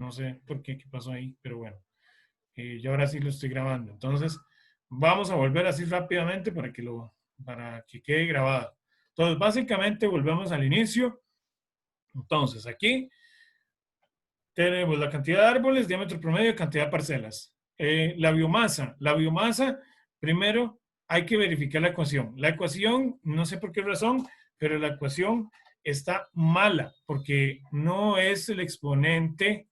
No sé por qué, qué pasó ahí, pero bueno. Y ahora sí lo estoy grabando. Entonces, vamos a volver así rápidamente para que quede grabado. Entonces, básicamente volvemos al inicio. Entonces, aquí tenemos la cantidad de árboles, diámetro promedio, cantidad de parcelas. La biomasa, primero hay que verificar la ecuación. La ecuación, no sé por qué razón, pero la ecuación está mala porque no es el exponente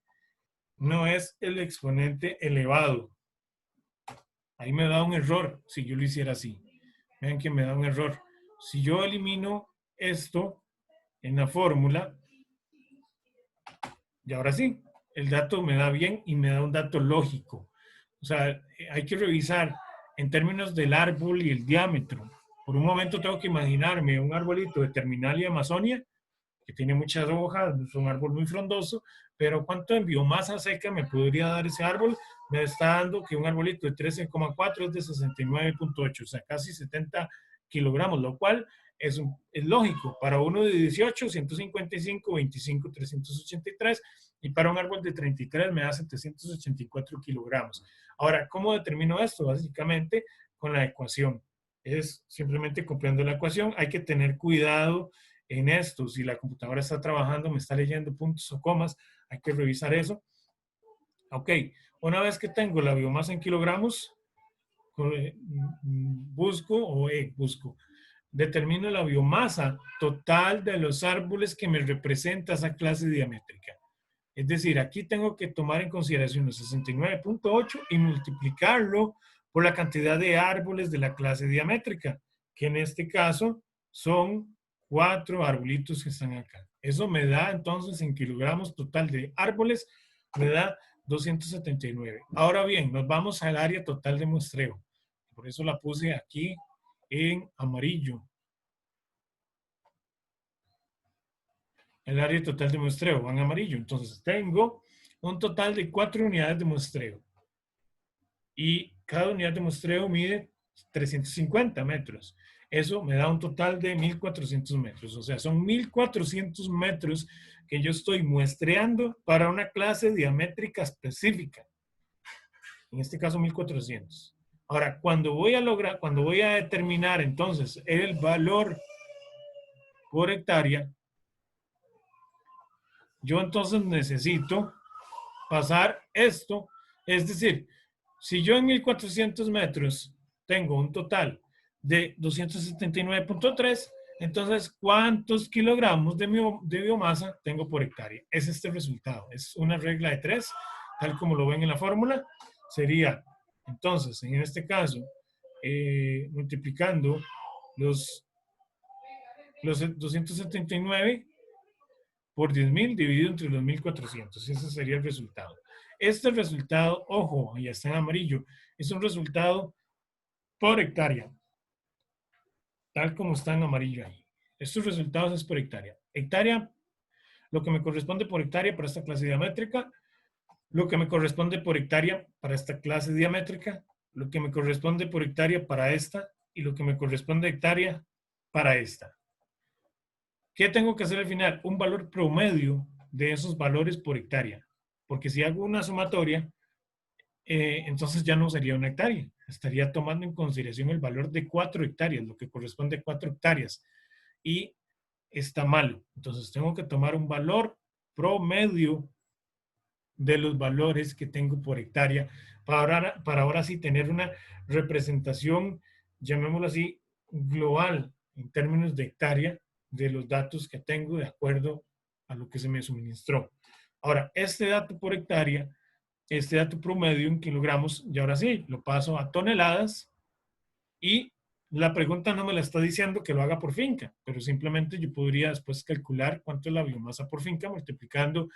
elevado. Ahí me da un error si yo lo hiciera así. Vean que me da un error. Si yo elimino esto en la fórmula, y ahora sí, el dato me da bien y me da un dato lógico. O sea, hay que revisar en términos del árbol y el diámetro. Por un momento tengo que imaginarme un arbolito de Terminalia amazonia, que tiene muchas hojas, es un árbol muy frondoso, pero ¿cuánto en biomasa seca me podría dar ese árbol? Me está dando que un arbolito de 13,4 es de 69,8, o sea, casi 70 kilogramos, lo cual es lógico. Para uno de 18, 155, 25, 383, y para un árbol de 33 me da 784 kilogramos. Ahora, ¿cómo determino esto? Básicamente con la ecuación. Es simplemente copiando la ecuación. Hay que tener cuidado en esto. Si la computadora está trabajando, me está leyendo puntos o comas, hay que revisar eso. Ok, una vez que tengo la biomasa en kilogramos, busco, determino la biomasa total de los árboles que me representa esa clase diamétrica. Es decir, aquí tengo que tomar en consideración los 69,8 y multiplicarlo por la cantidad de árboles de la clase diamétrica, que en este caso son 4 arbolitos que están acá. Eso me da entonces en kilogramos total de árboles, me da 279. Ahora bien, nos vamos al área total de muestreo. Por eso la puse aquí en amarillo. El área total de muestreo va en amarillo. Entonces tengo un total de 4 unidades de muestreo. Y cada unidad de muestreo mide 350 metros. Eso me da un total de 1.400 metros. O sea, son 1.400 metros que yo estoy muestreando para una clase diamétrica específica. En este caso, 1.400. Ahora, cuando voy a determinar entonces el valor por hectárea, yo entonces necesito pasar esto. Es decir, si yo en 1.400 metros tengo un total de 279,3, entonces, ¿cuántos kilogramos de biomasa tengo por hectárea? Es este resultado. Es una regla de 3, tal como lo ven en la fórmula. Sería, entonces, en este caso, multiplicando los, los 279 por 10.000 dividido entre los 1.400. Ese sería el resultado. Este resultado, ojo, ya está en amarillo, es un resultado por hectárea, tal como está en amarillo ahí. Estos resultados es por hectárea. Hectárea, lo que me corresponde por hectárea para esta clase diamétrica, lo que me corresponde por hectárea para esta clase diamétrica, lo que me corresponde por hectárea para esta y lo que me corresponde hectárea para esta. ¿Qué tengo que hacer al final? Un valor promedio de esos valores por hectárea. Porque si hago una sumatoria, entonces ya no sería una hectárea. Estaría tomando en consideración el valor de 4 hectáreas, lo que corresponde a 4 hectáreas. Y está malo. Entonces tengo que tomar un valor promedio de los valores que tengo por hectárea para ahora sí tener una representación, llamémoslo así, global en términos de hectárea de los datos que tengo de acuerdo a lo que se me suministró. Ahora, este dato por hectárea, este dato promedio en kilogramos, y ahora sí, lo paso a toneladas y la pregunta no me la está diciendo que lo haga por finca, pero simplemente yo podría después calcular cuánto es la biomasa por finca multiplicando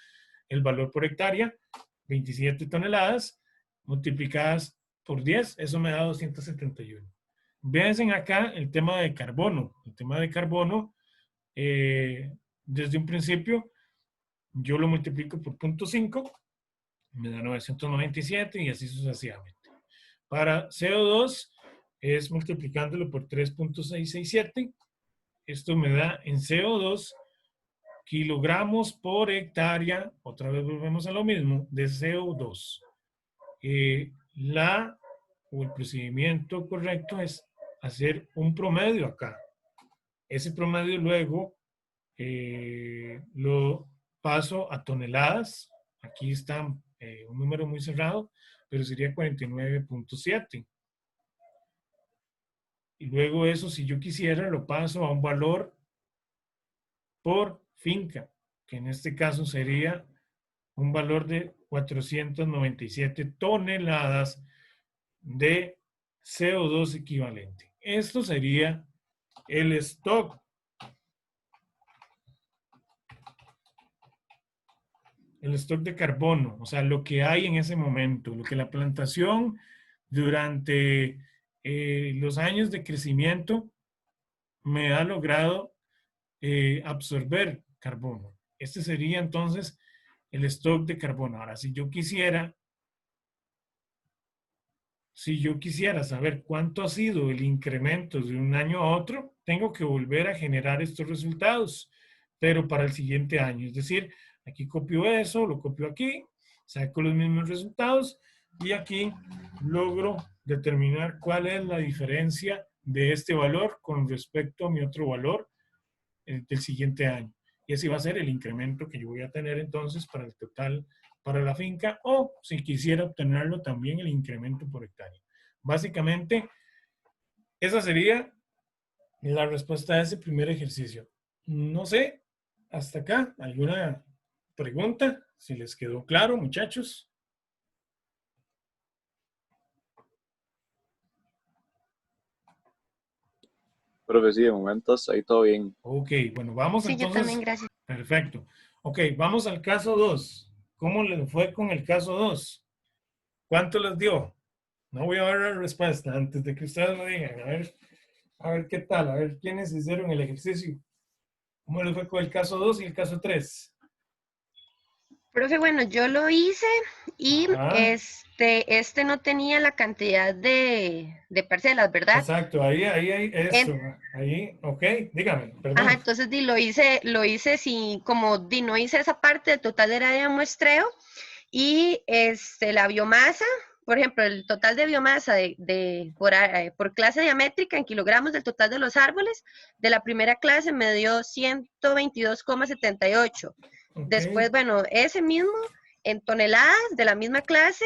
el valor por hectárea, 27 toneladas, multiplicadas por 10, eso me da 271. Véanse acá el tema de carbono. El tema de carbono, desde un principio, yo lo multiplico por 0.5, me da 997 y así sucesivamente. Para CO2 es multiplicándolo por 3.667. Esto me da en CO2 kilogramos por hectárea, otra vez volvemos a lo mismo, de CO2. El procedimiento correcto es hacer un promedio acá. Ese promedio luego lo paso a toneladas. Aquí está un número muy cerrado, pero sería 49.7. Y luego eso, si yo quisiera, lo paso a un valor por finca, que en este caso sería un valor de 497 toneladas de CO2 equivalente. Esto sería el stock. El stock de carbono, o sea, lo que hay en ese momento, lo que la plantación durante los años de crecimiento me ha logrado absorber carbono. Este sería entonces el stock de carbono. Ahora, si yo quisiera saber cuánto ha sido el incremento de un año a otro, tengo que volver a generar estos resultados, pero para el siguiente año. Es decir, aquí copio eso, lo copio aquí, saco los mismos resultados y aquí logro determinar cuál es la diferencia de este valor con respecto a mi otro valor del siguiente año. Y ese va a ser el incremento que yo voy a tener entonces para el total para la finca, o si quisiera obtenerlo también el incremento por hectárea. Básicamente, esa sería la respuesta a ese primer ejercicio. No sé, hasta acá, ¿alguna pregunta? Si les quedó claro, muchachos. Profe, sí, de momentos ahí todo bien. Ok, bueno, vamos Sí, yo también, entonces. gracias. Perfecto. Ok, vamos al caso 2. ¿Cómo les fue con el caso 2? ¿Cuánto les dio? No voy a ver la respuesta antes de que ustedes lo digan. A ver qué tal, a ver quiénes hicieron el ejercicio. ¿Cómo les fue con el caso 2 y el caso 3? Profe, bueno, yo lo hice y Ajá, este no tenía la cantidad de parcelas, ¿verdad? exacto, ahí, En- eso, ahí, ok, dígame, ajá, perdón. entonces lo hice sin, como no hice esa parte del total del área de muestreo y la biomasa, por ejemplo, el total de biomasa por clase diamétrica en kilogramos del total de los árboles de la primera clase me dio 122,78. Ok, Después, bueno, ese mismo en toneladas de la misma clase,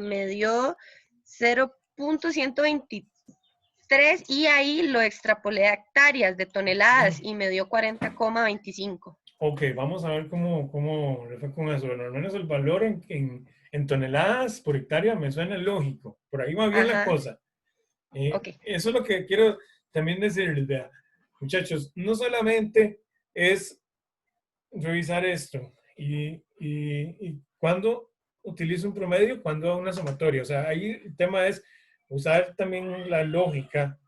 me dio 0,123 y ahí lo extrapolé a hectáreas de toneladas y me dio 40,25. ok, vamos a ver cómo le fue con eso. Bueno, al menos el valor en toneladas por hectárea me suena lógico. Por ahí va bien la Ajá, cosa. ok. Eso es lo que quiero también decirles, vea, muchachos, no solamente es revisar esto y cuando utilizo un promedio, cuando hago una sumatoria. O sea, ahí el tema es usar también la lógica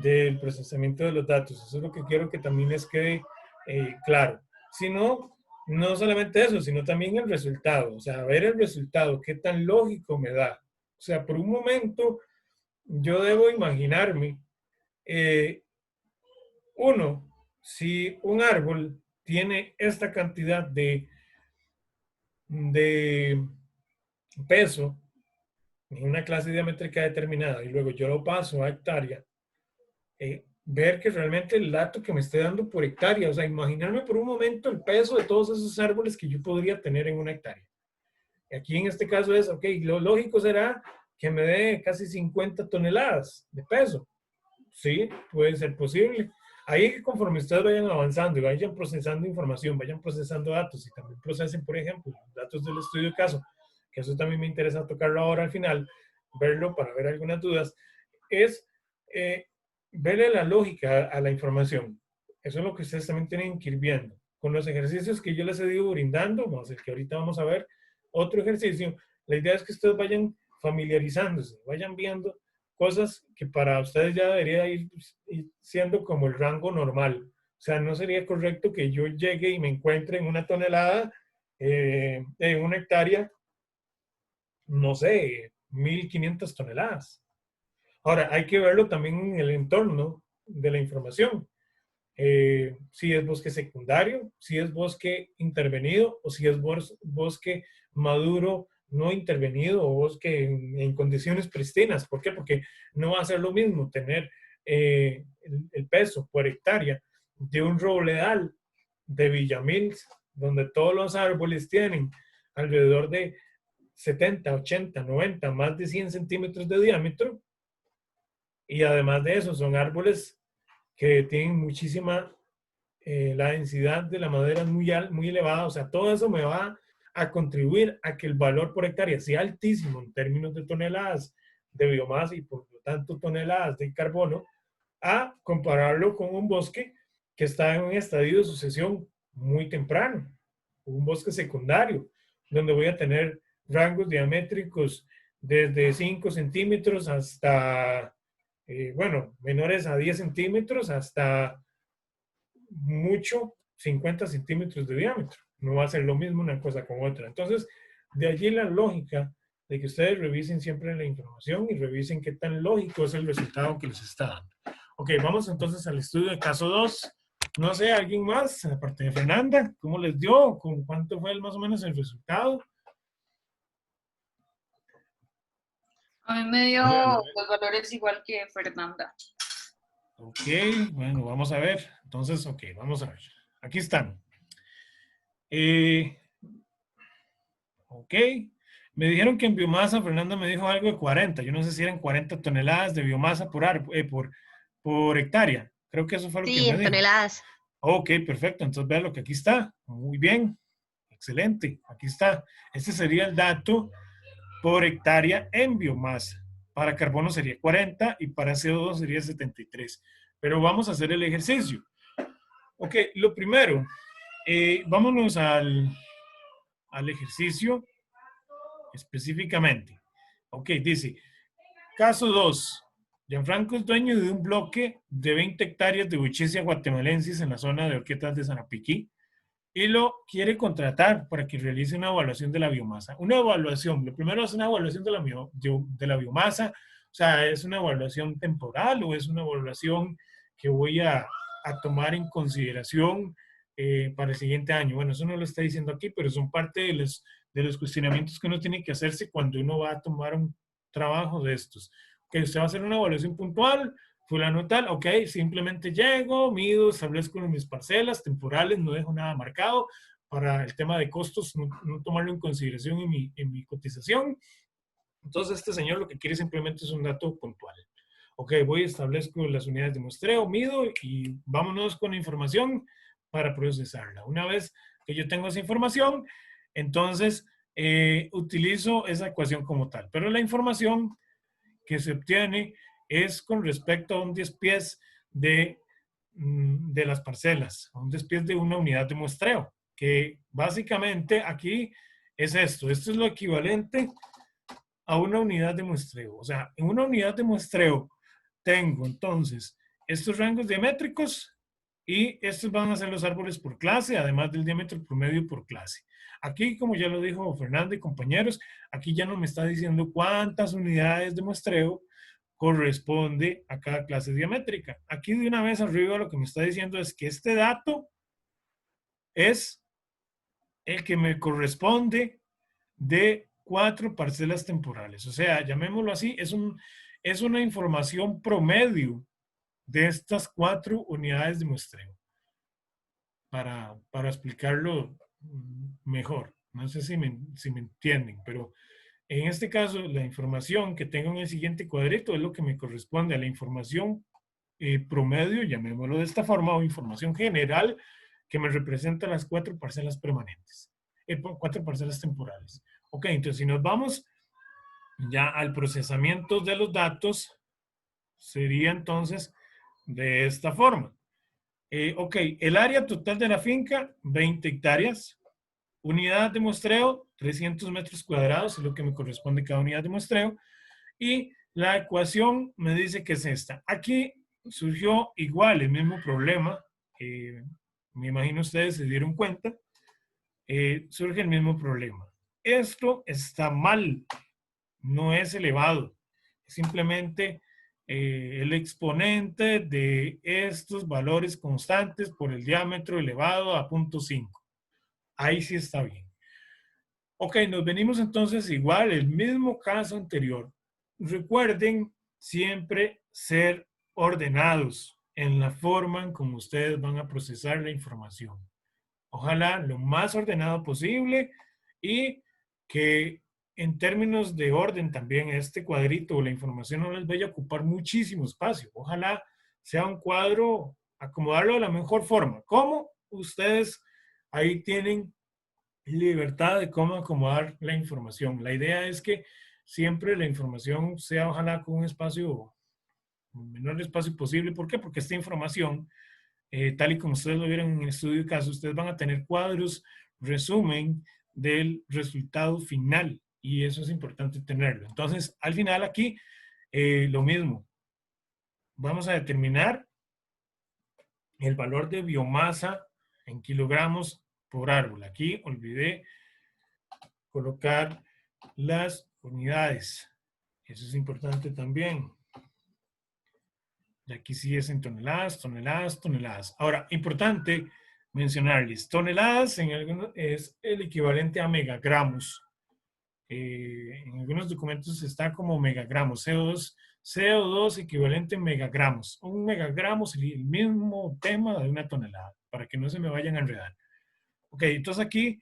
del procesamiento de los datos. Eso es lo que quiero que también les quede claro. Si no, no solamente eso, sino también el resultado. O sea, ver el resultado, qué tan lógico me da. O sea, por un momento yo debo imaginarme, eh, uno, si un árbol tiene esta cantidad de peso en una clase diamétrica determinada y luego yo lo paso a hectárea, ver que realmente el dato que me esté dando por hectárea, o sea, imaginarme por un momento el peso de todos esos árboles que yo podría tener en una hectárea. Aquí en este caso es, ok, lo lógico será que me dé casi 50 toneladas de peso. Sí, puede ser posible. Ahí conforme ustedes vayan avanzando y vayan procesando información, vayan procesando datos y también procesen, por ejemplo, datos del estudio de caso, que eso también me interesa tocarlo ahora al final, verlo para ver algunas dudas, es eh, verle la lógica a la información. Eso es lo que ustedes también tienen que ir viendo. Con los ejercicios que yo les he ido brindando, vamos, el que ahorita vamos a ver, otro ejercicio, la idea es que ustedes vayan familiarizándose, vayan viendo cosas que para ustedes ya debería ir siendo como el rango normal. O sea, no sería correcto que yo llegue y me encuentre en una tonelada, en una hectárea, no sé, 1.500 toneladas. Ahora, hay que verlo también en el entorno de la información. si es bosque secundario, si es bosque intervenido o si es bosque maduro no intervenido o bosque en condiciones pristinas. ¿Por qué? Porque no va a ser lo mismo tener el peso por hectárea de un robledal de Villamil, donde todos los árboles tienen alrededor de 70, 80, 90, más de 100 centímetros de diámetro, y además de eso son árboles que tienen muchísima, la densidad de la madera es muy elevada, o sea, todo eso me va a contribuir a que el valor por hectárea sea altísimo en términos de toneladas de biomasa y por lo tanto toneladas de carbono, a compararlo con un bosque que está en un estadio de sucesión muy temprano, un bosque secundario, donde voy a tener rangos diamétricos desde 5 centímetros hasta, bueno, menores a 10 centímetros hasta mucho 50 centímetros de diámetro. No va a ser lo mismo una cosa con otra. Entonces, de allí la lógica de que ustedes revisen siempre la información y revisen qué tan lógico es el resultado que les está dando. Ok, vamos entonces al estudio de caso 2. No sé, ¿alguien más? Aparte de Fernanda, ¿cómo les dio? ¿Con cuánto fue más o menos el resultado? A mí me dio los valores igual que Fernanda. Ok, bueno, vamos a ver. Entonces, ok, vamos a ver. Aquí están. Ok. Me dijeron que en biomasa, Fernanda me dijo algo de 40. Yo no sé si eran 40 toneladas de biomasa por hectárea. Creo que eso fue lo que Sí, me en dijo. toneladas. Ok, perfecto. Entonces, vean lo que aquí está. Muy bien. Excelente. Aquí está. Este sería el dato por hectárea en biomasa. Para carbono sería 40 y para CO2 sería 73. Pero vamos a hacer el ejercicio. Ok, lo primero, vámonos al ejercicio específicamente. Ok, dice, caso 2. Gianfranco es dueño de un bloque de 20 hectáreas de Buchesia guatemalensis en la zona de Horquetas de Sanapiquí y lo quiere contratar para que realice una evaluación de la biomasa. Una evaluación, lo primero es una evaluación de la biomasa, o sea, ¿es una evaluación temporal o es una evaluación que voy a tomar en consideración para el siguiente año? Bueno, eso no lo está diciendo aquí, pero son parte de los cuestionamientos que uno tiene que hacerse cuando uno va a tomar un trabajo de estos. Que usted va a hacer una evaluación puntual, fulano tal, ok, simplemente llego, mido, establezco mis parcelas temporales, no dejo nada marcado para el tema de costos, no tomarlo en consideración en mi cotización. Entonces este señor lo que quiere simplemente es un dato puntual. Ok, voy, establezco las unidades de muestreo, mido y vámonos con la información para procesarla. Una vez que yo tengo esa información, entonces utilizo esa ecuación como tal. Pero la información que se obtiene es con respecto a un despiece de las parcelas, a un despiece de una unidad de muestreo, que básicamente aquí es esto. Esto es lo equivalente a una unidad de muestreo. O sea, en una unidad de muestreo tengo entonces estos rangos diamétricos y estos van a ser los árboles por clase, además del diámetro promedio por clase. Aquí, como ya lo dijo Fernando y compañeros, aquí ya no me está diciendo cuántas unidades de muestreo corresponde a cada clase diamétrica. Aquí de una vez arriba lo que me está diciendo es que este dato es el que me corresponde de 4 parcelas temporales. O sea, llamémoslo así, es una información promedio de estas 4 unidades de muestreo. Para explicarlo mejor. No sé si me entienden, pero en este caso la información que tengo en el siguiente cuadrito es lo que me corresponde a la información promedio, llamémoslo de esta forma, o información general que me representa las 4 parcelas permanentes, 4 parcelas temporales. Ok, entonces si nos vamos ya al procesamiento de los datos, sería entonces de esta forma. Ok, el área total de la finca, 20 hectáreas. Unidad de muestreo, 300 metros cuadrados, es lo que me corresponde cada unidad de muestreo. Y la ecuación me dice que es esta. Aquí surgió igual el mismo problema. Me imagino ustedes se dieron cuenta. Surge el mismo problema. Esto está mal. No es elevado. Simplemente el exponente de estos valores constantes por el diámetro elevado a 0.5. Ahí sí está bien. Ok, nos venimos entonces igual, el mismo caso anterior. Recuerden siempre ser ordenados en la forma en como ustedes van a procesar la información. Ojalá lo más ordenado posible y que en términos de orden también este cuadrito o la información no les vaya a ocupar muchísimo espacio. Ojalá sea un cuadro, acomodarlo de la mejor forma. ¿Cómo? Ustedes ahí tienen libertad de cómo acomodar la información. La idea es que siempre la información sea ojalá con un espacio, el menor espacio posible. ¿Por qué? Porque esta información, tal y como ustedes lo vieron en el estudio de caso, ustedes van a tener cuadros, resumen del resultado final y eso es importante tenerlo. Entonces, al final aquí, lo mismo. Vamos a determinar el valor de biomasa en kilogramos por árbol. Aquí olvidé colocar las unidades. Eso es importante también. Y aquí sí es en toneladas, toneladas, toneladas. Ahora, importante mencionarles, toneladas es el equivalente a megagramos. En algunos documentos está como megagramos, CO2 equivalente a megagramos. Un megagramo sería el mismo tema de una tonelada, para que no se me vayan a enredar. Ok, entonces aquí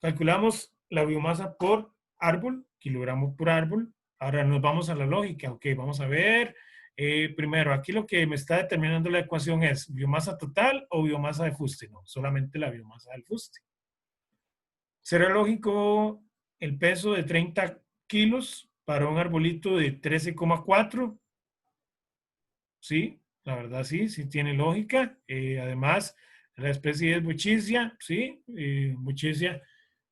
calculamos la biomasa por árbol, kilogramos por árbol. Ahora nos vamos a la lógica. Ok, vamos a ver. Primero, aquí lo que me está determinando la ecuación es biomasa total o biomasa de fuste. No, solamente la biomasa del fuste. ¿Será lógico el peso de 30 kilos para un arbolito de 13,4? Sí, la verdad sí, sí tiene lógica. Además, la especie es Buchisia, sí, Buchisia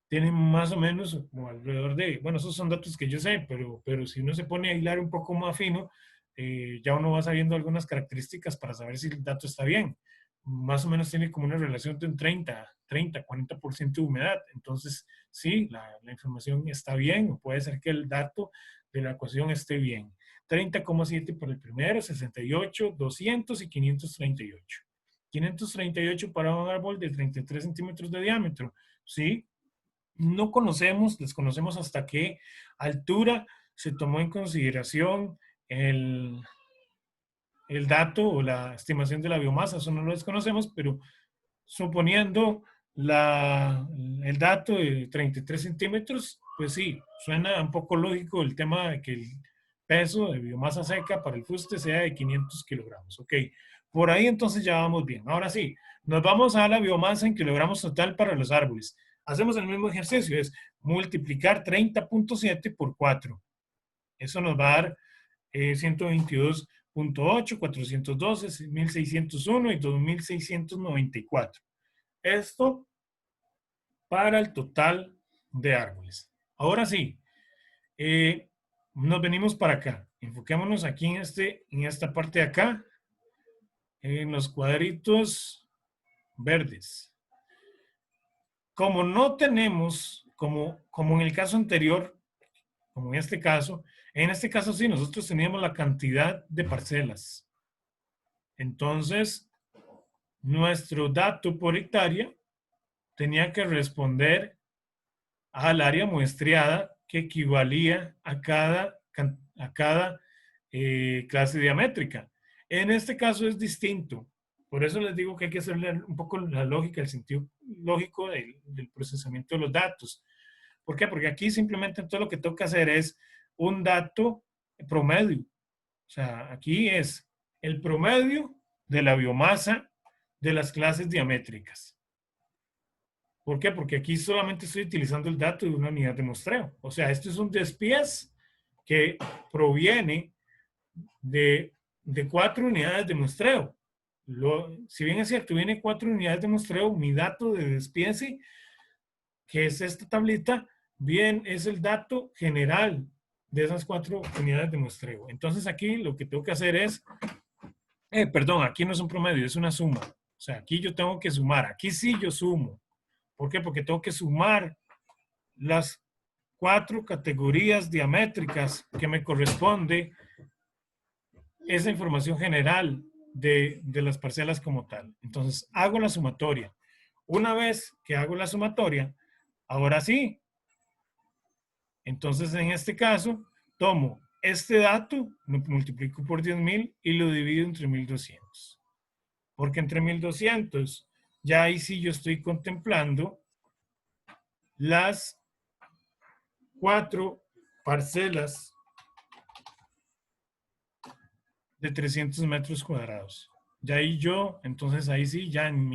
tiene más o menos como alrededor de, bueno, esos son datos que yo sé, pero si uno se pone a hilar un poco más fino, ya uno va sabiendo algunas características para saber si el dato está bien. Más o menos tiene como una relación de un 40% de humedad. Entonces, sí, la información está bien, o puede ser que el dato de la ecuación esté bien. 30,7 por el primero, 68, 200 y 538. 538 para un árbol de 33 centímetros de diámetro. Sí, no conocemos, desconocemos hasta qué altura se tomó en consideración el dato o la estimación de la biomasa. Eso no lo desconocemos, pero suponiendo el dato de 33 centímetros, pues sí, suena un poco lógico el tema de que el peso de biomasa seca para el fuste sea de 500 kilogramos. Ok, por ahí entonces ya vamos bien. Ahora sí, nos vamos a la biomasa en kilogramos total para los árboles. Hacemos el mismo ejercicio, es multiplicar 30.7 por 4. Eso nos va a dar 122.8, 412, 1601 y 2694. Esto para el total de árboles. Ahora sí, nos venimos para acá. Enfoquémonos aquí en esta parte de acá, en los cuadritos verdes. Como no tenemos, como en el caso anterior, como en este caso sí, nosotros teníamos la cantidad de parcelas. Entonces, nuestro dato por hectárea tenía que responder al área muestreada que equivalía a cada clase diamétrica. En este caso es distinto. Por eso les digo que hay que hacer un poco la lógica, el sentido lógico del procesamiento de los datos. ¿Por qué? Porque aquí simplemente todo lo que toca hacer es un dato promedio. O sea, aquí es el promedio de la biomasa de las clases diamétricas. ¿Por qué? Porque aquí solamente estoy utilizando el dato de una unidad de muestreo. O sea, esto es un despiece que proviene de 4 unidades de muestreo. Si bien es cierto, viene 4 unidades de muestreo, mi dato de despiece, que es esta tablita, bien es el dato general de esas 4 unidades de muestreo. Entonces aquí lo que tengo que hacer es, perdón, aquí no es un promedio, es una suma. O sea, aquí yo tengo que sumar, aquí sí yo sumo. ¿Por qué? Porque tengo que sumar las 4 categorías diamétricas que me corresponde esa información general de las parcelas como tal. Entonces, hago la sumatoria. Una vez que hago la sumatoria, ahora sí, entonces en este caso, tomo este dato, lo multiplico por 10.000 y lo divido entre 1.200. Porque entre 1.200, ya ahí sí yo estoy contemplando las 4 parcelas de 300 metros cuadrados. Ya ahí yo, entonces ahí sí, ya en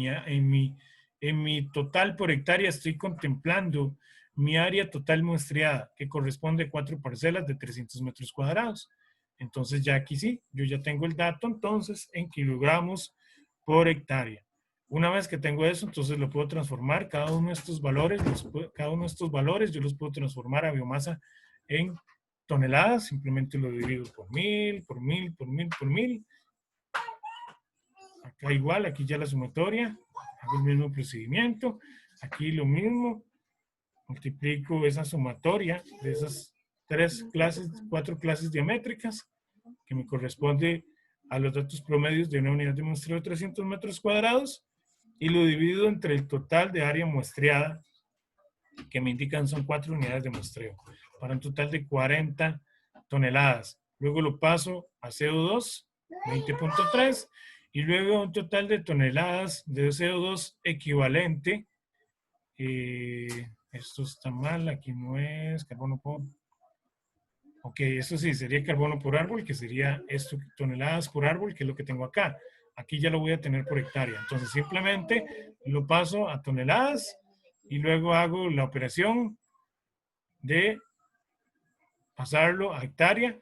mi total por hectárea estoy contemplando mi área total muestreada, que corresponde a 4 parcelas de 300 metros cuadrados. Entonces ya aquí sí, yo ya tengo el dato entonces en kilogramos por hectárea. Una vez que tengo eso, entonces lo puedo transformar, cada uno de estos valores, yo los puedo transformar a biomasa en toneladas, simplemente lo divido por 1.000, por 1.000, por 1.000, por 1.000. Acá igual, aquí ya la sumatoria, hago el mismo procedimiento, aquí lo mismo, multiplico esa sumatoria de esas 4 clases diamétricas que me corresponde a los datos promedios de una unidad de muestreo de 300 metros cuadrados y lo divido entre el total de área muestreada que me indican son 4 unidades de muestreo para un total de 40 toneladas. Luego lo paso a CO2, 20.3, y luego un total de toneladas de CO2 equivalente. Esto está mal, aquí no es carbono por... Ok, eso sí, sería carbono por árbol, que sería esto, toneladas por árbol, que es lo que tengo acá. Aquí ya lo voy a tener por hectárea. Entonces simplemente lo paso a toneladas y luego hago la operación de pasarlo a hectárea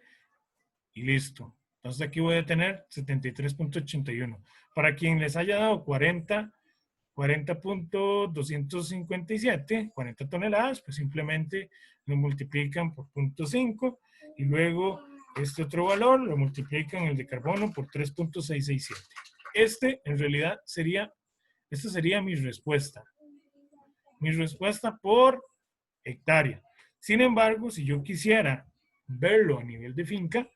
y listo. Entonces aquí voy a tener 73.81. Para quien les haya dado 40.257, 40 toneladas, pues simplemente lo multiplican por 0.5 y luego este otro valor lo multiplican el de carbono por 3.667. En realidad esta sería mi respuesta. Mi respuesta por hectárea. Sin embargo, si yo quisiera verlo a nivel de finca,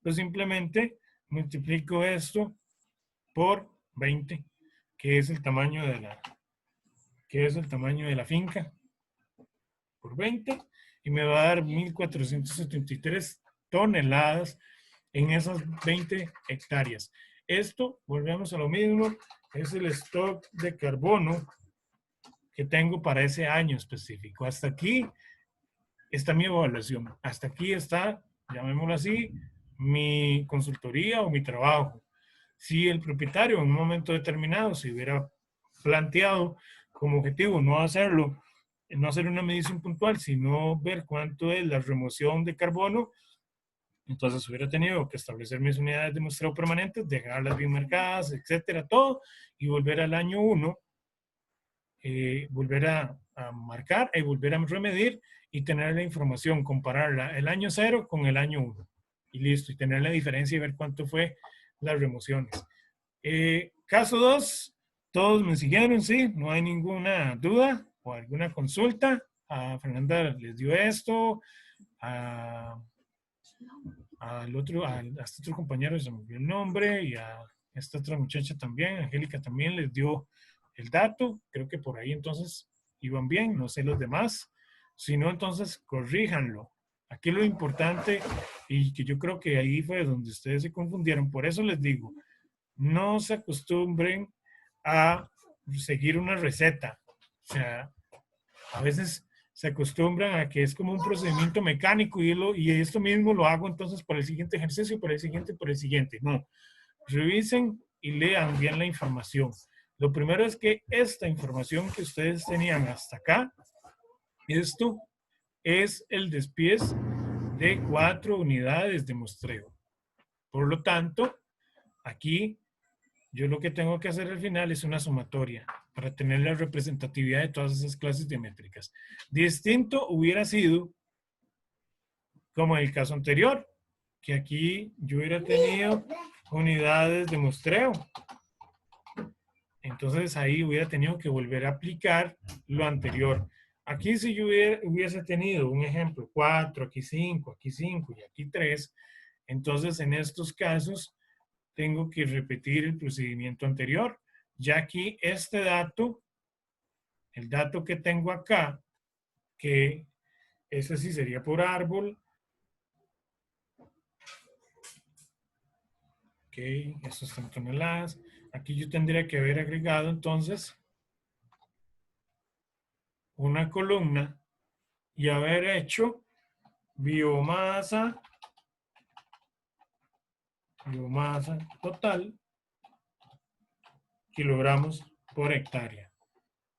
pues simplemente multiplico esto por 20, que es el tamaño de la finca, por 20, y me va a dar 1.473 toneladas en esas 20 hectáreas. Esto, volvemos a lo mismo, es el stock de carbono que tengo para ese año específico. Hasta aquí está mi evaluación. Hasta aquí está, llamémoslo así, mi consultoría o mi trabajo. Si el propietario en un momento determinado se hubiera planteado como objetivo no hacerlo, no hacer una medición puntual, sino ver cuánto es la remoción de carbono, entonces hubiera tenido que establecer mis unidades de muestreo permanentes, dejarlas bien marcadas, etcétera, todo, y volver al año 1, volver a marcar y volver a remedir y tener la información, compararla el año 0 con el año 1. Y listo, y tener la diferencia y ver cuánto fue las remociones. Caso 2, todos me siguieron, sí, no hay ninguna duda o alguna consulta. A Fernanda les dio esto, a este otro compañero se me olvidó el nombre, y a esta otra muchacha también, Angélica también les dio el dato. Creo que por ahí entonces iban bien, no sé los demás. Si no, entonces corríjanlo. Aquí lo importante, y que yo creo que ahí fue donde ustedes se confundieron, por eso les digo, no se acostumbren a seguir una receta. O sea, a veces se acostumbran a que es como un procedimiento mecánico y esto mismo lo hago entonces para el siguiente ejercicio, para el siguiente, para el siguiente. No, revisen y lean bien la información. Lo primero es que esta información que ustedes tenían hasta acá, esto es el despiece de 4 unidades de muestreo. Por lo tanto, aquí yo lo que tengo que hacer al final es una sumatoria para tener la representatividad de todas esas clases diamétricas. Distinto hubiera sido, como en el caso anterior, que aquí yo hubiera tenido unidades de muestreo. Entonces ahí hubiera tenido que volver a aplicar lo anterior. Aquí si yo hubiese tenido un ejemplo 4, aquí 5 y aquí 3, Entonces, en estos casos, tengo que repetir el procedimiento anterior. Ya aquí este dato, el dato que tengo acá, que ese sí sería por árbol. Ok, eso está en toneladas. Aquí yo tendría que haber agregado entonces una columna y haber hecho biomasa total, kilogramos por hectárea.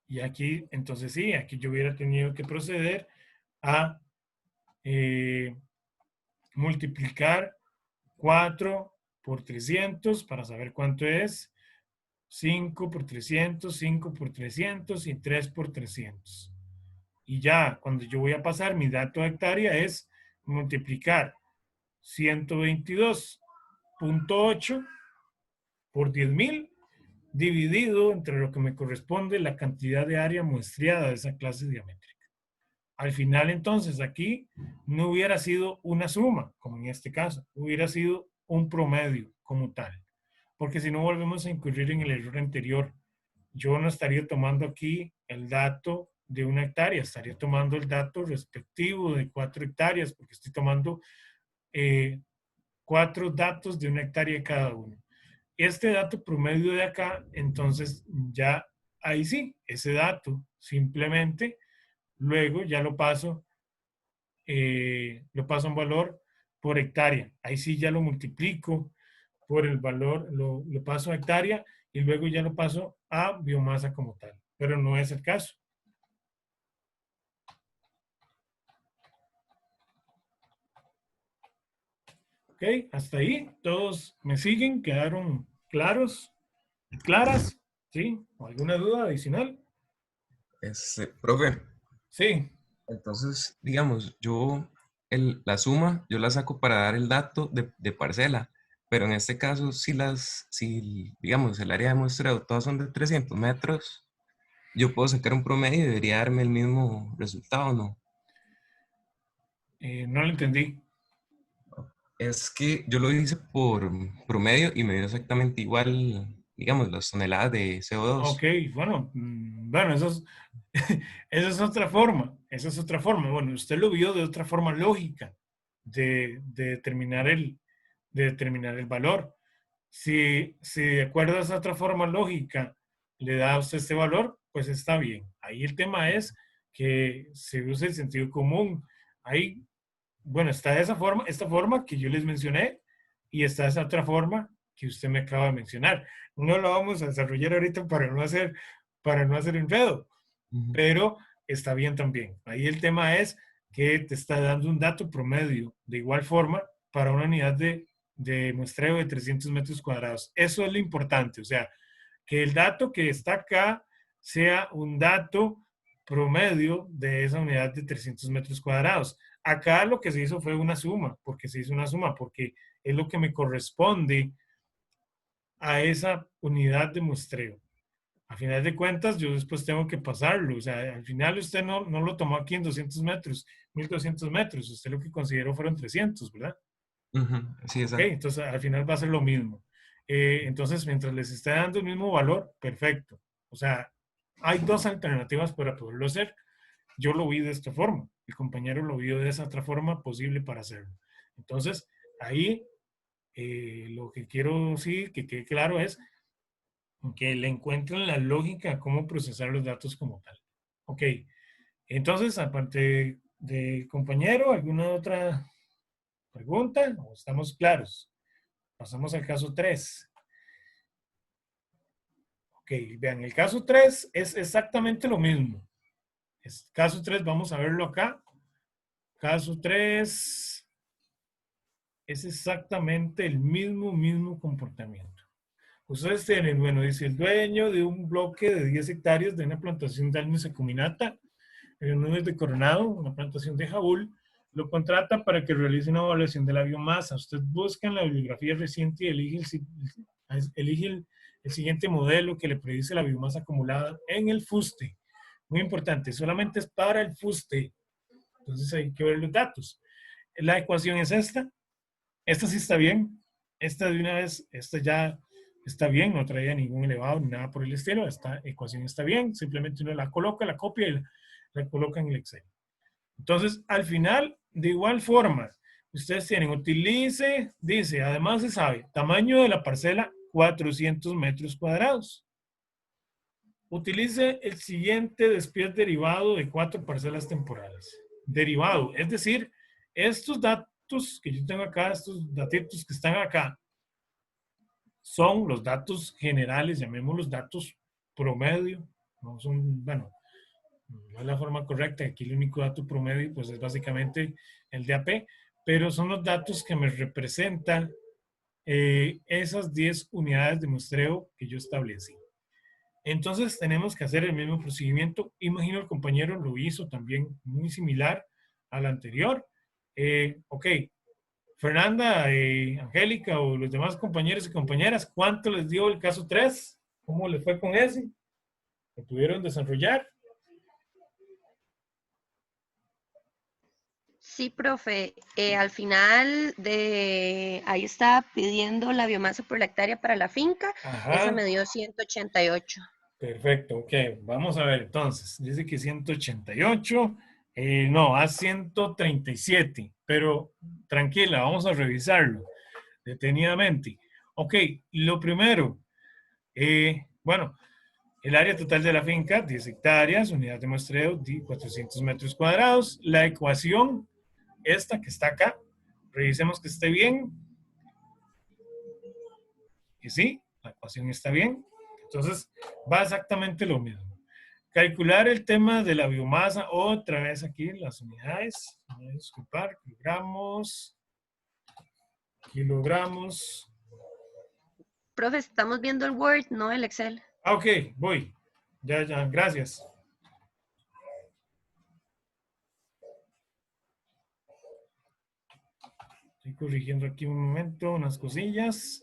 Y aquí, entonces sí, aquí yo hubiera tenido que proceder a multiplicar 4 por 300 para saber cuánto es, 5 por 300, 5 por 300 y 3 por 300. Y ya, cuando yo voy a pasar mi dato de hectárea es multiplicar 122.8 por 10.000 dividido entre lo que me corresponde la cantidad de área muestreada de esa clase diamétrica. Al final, entonces, aquí no hubiera sido una suma, como en este caso, hubiera sido un promedio como tal. Porque si no volvemos a incurrir en el error anterior, yo no estaría tomando aquí el dato de una hectárea, estaría tomando el dato respectivo de 4 hectáreas, porque estoy tomando 4 datos de una hectárea cada uno. Este dato promedio de acá, entonces ya ahí sí, ese dato simplemente luego ya lo paso a un valor por hectárea. Ahí sí ya lo multiplico por el valor, lo paso a hectárea y luego ya lo paso a biomasa como tal. Pero no es el caso. Ok, hasta ahí. ¿Todos me siguen? ¿Quedaron claros? ¿Claras? ¿Sí? ¿O alguna duda adicional? Profe, Sí. entonces, digamos, la suma, yo la saco para dar el dato de parcela, pero en este caso, si digamos, el área de muestreo, todas son de 300 metros, yo puedo sacar un promedio y debería darme el mismo resultado, ¿no? No lo entendí. Es que yo lo hice por promedio y me dio exactamente igual, digamos, las toneladas de Ok, CO2. bueno, bueno, esa es otra forma, esa es otra forma. Bueno, usted lo vio de otra forma lógica de determinar el valor. Si de acuerdo a esa otra forma lógica le da a usted este valor, pues está bien. Ahí el tema es que se use el sentido común. Ahí, bueno, está esta forma que yo les mencioné y está esa otra forma que usted me acaba de mencionar. No lo vamos a desarrollar ahorita para no hacer enredo, Ujú. pero está bien también. Ahí el tema es que te está dando un dato promedio de igual forma para una unidad de muestreo de 300 metros cuadrados. Eso es lo importante, o sea, que el dato que está acá sea un dato promedio de esa unidad de 300 metros cuadrados. Acá lo que se hizo fue una suma, porque se hizo una suma, porque es lo que me corresponde a esa unidad de muestreo. A final de cuentas, yo después tengo que pasarlo. O sea, al final usted no lo tomó aquí en 200 metros, 1200 metros. Usted lo que consideró fueron 300, ¿verdad? Ujú, sí, Ok, exacto. entonces al final va a ser lo mismo. Entonces, mientras les esté dando el mismo valor, perfecto. O sea, hay dos alternativas para poderlo hacer. Yo lo vi de esta forma. El compañero lo vio de esa otra forma posible para hacerlo. Entonces, ahí lo que quiero sí que quede claro es que le encuentren la lógica a cómo procesar los datos como tal. Ok, entonces, aparte de compañero, ¿alguna otra pregunta? ¿O estamos claros? Pasamos al caso 3. Ok, vean, el caso 3 es exactamente lo mismo. Caso 3, vamos a verlo acá. Caso 3 es exactamente el mismo comportamiento. Ustedes tienen, bueno, dice el dueño de un bloque de 10 hectáreas de una plantación de Almes acuminata en Nubes de Coronado, una plantación de Jabul, lo contrata para que realice una evaluación de la biomasa. Usted busca en la bibliografía reciente y elige el siguiente modelo que le predice la biomasa acumulada en el fuste. Muy importante, solamente es para el fuste. Entonces hay que ver los datos. La ecuación es esta. Esta sí está bien. Esta de una vez, esta ya está bien, no traía ningún elevado ni nada por el estilo. Esta ecuación está bien. Simplemente uno la coloca, la copia y la coloca en el Excel. Entonces, al final, de igual forma, ustedes tienen, utilice, dice, además se sabe, tamaño de la parcela, 400 metros cuadrados. Utilice el siguiente despiez derivado de 4 parcelas temporales. Derivado, es decir, estos datos que yo tengo acá, estos datitos que están acá, son los datos generales, llamémoslos datos promedio. No son, bueno, no es la forma correcta. Aquí el único dato promedio pues es básicamente el DAP, pero son los datos que me representan esas 10 unidades de muestreo que yo establecí. Entonces tenemos que hacer el mismo procedimiento. Imagino el compañero lo hizo también muy similar al anterior. Ok, Fernanda, Angélica o los demás compañeros y compañeras, ¿cuánto les dio el caso 3? ¿Cómo les fue con ese? ¿Lo pudieron desarrollar? Sí, profe. Al final ahí estaba pidiendo la biomasa por la hectárea para la finca. Esa Ajá, me dio 188. perfecto, ok. Vamos a ver entonces. Dice que 188. No, a 137. Pero tranquila, vamos a revisarlo detenidamente. Ok, lo primero, bueno, el área total de la finca, 10 hectáreas, unidad de muestreo, 400 metros cuadrados. La ecuación, esta que está acá, revisemos que esté bien. Y sí, la ecuación está bien. Entonces, va exactamente lo mismo. Calcular el tema de la biomasa, otra vez aquí, las unidades. Voy a disculpar, kilogramos. Profe, estamos viendo el Word, no el Excel. Ah, ok, voy. Ya, gracias. Estoy corrigiendo aquí un momento unas cosillas.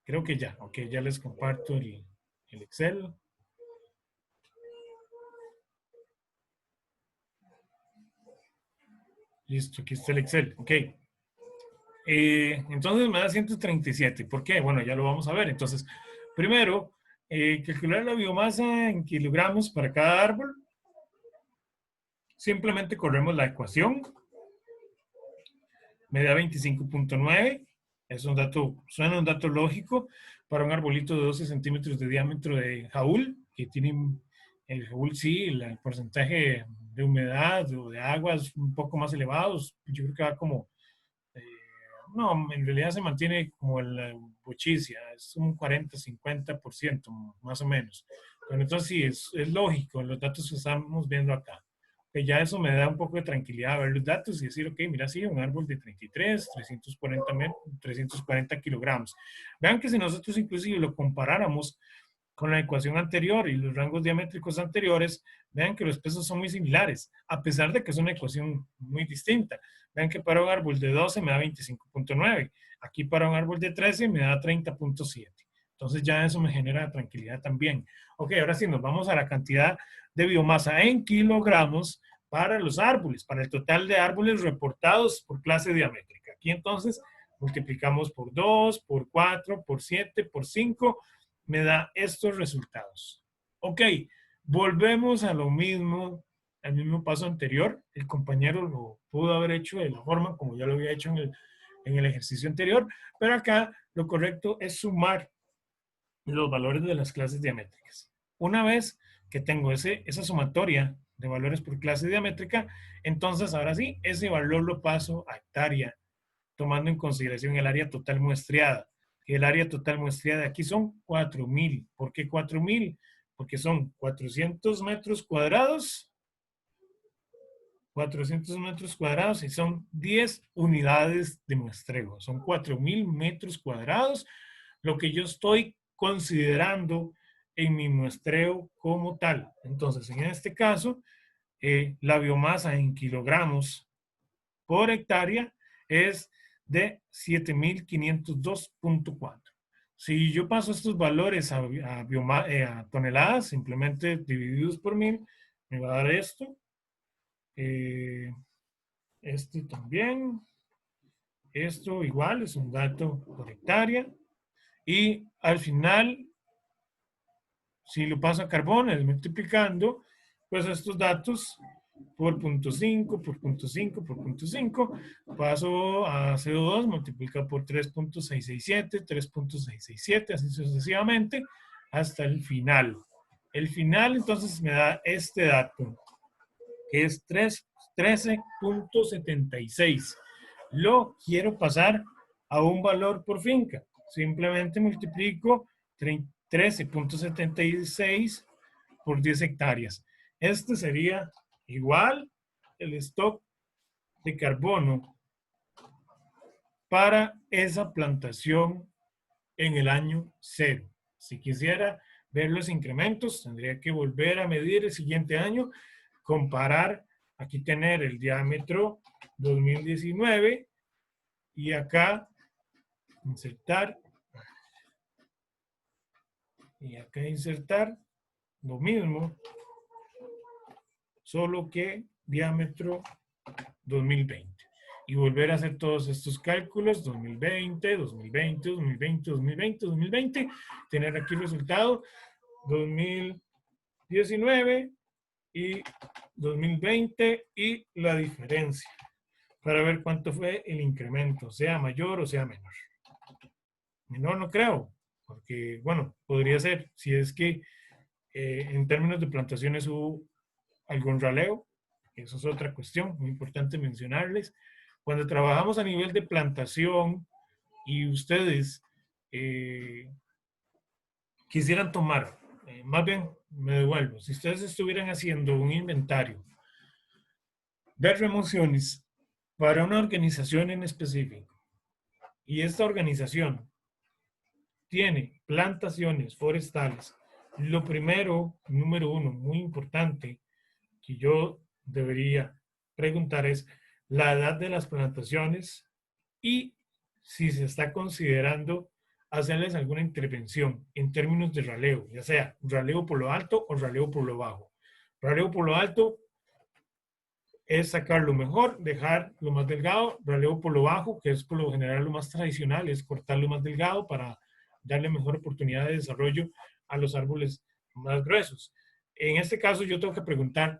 Creo que ya, ok, ya les comparto el Excel. Listo, aquí está el Excel, ok. Entonces me da 137. ¿Por qué? Bueno, ya lo vamos a ver. Entonces, primero, calcular la biomasa en kilogramos para cada árbol. Simplemente corremos la ecuación. Me da 25.9. Es un dato, suena un dato lógico para un arbolito de 12 centímetros de diámetro de jaúl, que tiene el jaúl, sí, el porcentaje de humedad o de agua es un poco más elevado. Yo creo que va como eh, no, en realidad se mantiene como la bochicia, es un 40-50% más o menos. Pero entonces sí, es lógico, los datos que estamos viendo acá. Que ya eso me da un poco de tranquilidad ver los datos y decir, ok, mira, sí, un árbol de 33, 340 kilogramos. Vean que si nosotros inclusive lo comparáramos con la ecuación anterior y los rangos diamétricos anteriores, vean que los pesos son muy similares, a pesar de que es una ecuación muy distinta. Vean que para un árbol de 12 me da 25.9. Aquí para un árbol de 13 me da 30.7. Entonces ya eso me genera tranquilidad también. Ok, ahora sí nos vamos a la cantidad de biomasa en kilogramos para los árboles, para el total de árboles reportados por clase diamétrica. Aquí entonces multiplicamos por 2, por 4, por 7, por 5, me da estos resultados. Ok, volvemos a lo mismo, al mismo paso anterior. El compañero lo pudo haber hecho de la forma como ya lo había hecho en el ejercicio anterior, pero acá lo correcto es sumar los valores de las clases diamétricas. Una vez que tengo esa sumatoria de valores por clase diamétrica, entonces ahora sí, ese valor lo paso a hectárea, tomando en consideración el área total muestreada. El área total muestreada aquí son 4.000. ¿Por qué 4.000? Porque son 400 metros cuadrados, 400 metros cuadrados y son 10 unidades de muestreo. Son 4.000 metros cuadrados, lo que yo estoy considerando en mi muestreo como tal. Entonces, en este caso, la biomasa en kilogramos por hectárea es de 7.502.4. Si yo paso estos valores a toneladas, simplemente divididos por 1.000, me va a dar esto. Este también. Esto igual es un dato por hectárea. Y al final, si lo paso a carbono, es multiplicando, pues estos datos por punto 5, por punto 5, por punto 5, paso a CO2, multiplica por 3.667, 3.667, así sucesivamente, hasta el final. El final entonces me da este dato, que es 13.76. Lo quiero pasar a un valor por finca. Simplemente multiplico 13.76 por 10 hectáreas. Este sería igual el stock de carbono para esa plantación en el año 0. Si quisiera ver los incrementos, tendría que volver a medir el siguiente año, comparar, aquí tener el diámetro 2019 y acá insertar, y acá insertar lo mismo, solo que diámetro 2020. Y volver a hacer todos estos cálculos, 2020, 2020, 2020, 2020, 2020, tener aquí el resultado 2019 y 2020 y la diferencia, para ver cuánto fue el incremento, sea mayor o sea menor. Menor no creo, porque, bueno, podría ser, si es que en términos de plantaciones hubo algún raleo, eso es otra cuestión, muy importante mencionarles. Cuando trabajamos a nivel de plantación y ustedes quisieran tomar, más bien me devuelvo, si ustedes estuvieran haciendo un inventario de remociones para una organización en específico y esta organización tiene plantaciones forestales, lo primero, número uno, muy importante, que yo debería preguntar es la edad de las plantaciones y si se está considerando hacerles alguna intervención en términos de raleo, ya sea raleo por lo alto o raleo por lo bajo. Raleo por lo alto es sacar lo mejor, dejar lo más delgado. Raleo por lo bajo, que es por lo general lo más tradicional, es cortar lo más delgado para darle mejor oportunidad de desarrollo a los árboles más gruesos. En este caso yo tengo que preguntar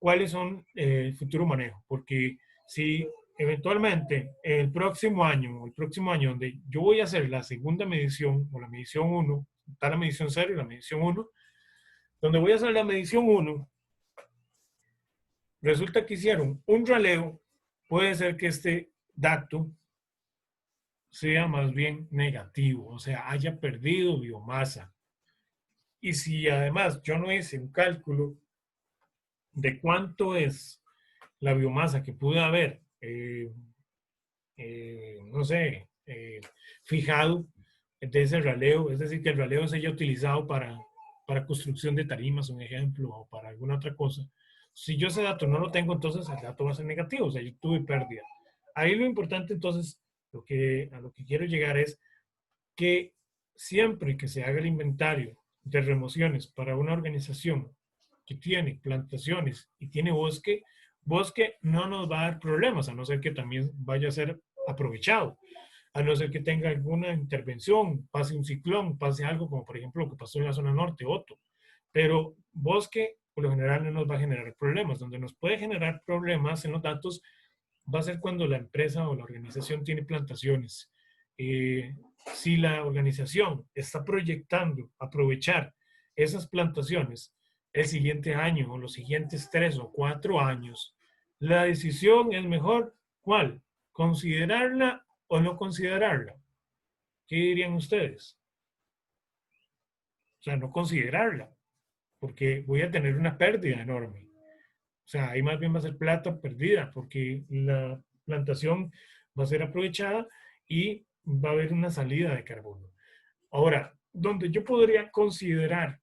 cuáles son el futuro manejo, porque si eventualmente el próximo año donde yo voy a hacer la segunda medición o la medición 1, está la medición 0 y la medición 1, donde voy a hacer la medición 1, resulta que hicieron un raleo, puede ser que este dato sea más bien negativo, o sea, haya perdido biomasa. Y si además yo no hice un cálculo de cuánto es la biomasa que pude haber, no sé, fijado de ese raleo, es decir, que el raleo se haya utilizado para construcción de tarimas, un ejemplo, o para alguna otra cosa. Si yo ese dato no lo tengo, entonces el dato va a ser negativo, o sea, yo tuve pérdida. Ahí lo importante, entonces, a lo que quiero llegar es que siempre que se haga el inventario de remociones para una organización que tiene plantaciones y tiene bosque, bosque no nos va a dar problemas, a no ser que también vaya a ser aprovechado, a no ser que tenga alguna intervención, pase un ciclón, pase algo como por ejemplo lo que pasó en la zona norte, Otto. Pero bosque por lo general no nos va a generar problemas. Donde nos puede generar problemas en los datos va a ser cuando la empresa o la organización tiene plantaciones. Si la organización está proyectando aprovechar esas plantaciones el siguiente año o los siguientes 3 o 4 años, la decisión es mejor, ¿cuál? ¿Considerarla o no considerarla? ¿Qué dirían ustedes? O sea, no considerarla, porque voy a tener una pérdida enorme. O sea, ahí más bien va a ser plata perdida, porque la plantación va a ser aprovechada y va a haber una salida de carbono. Ahora, donde yo podría considerar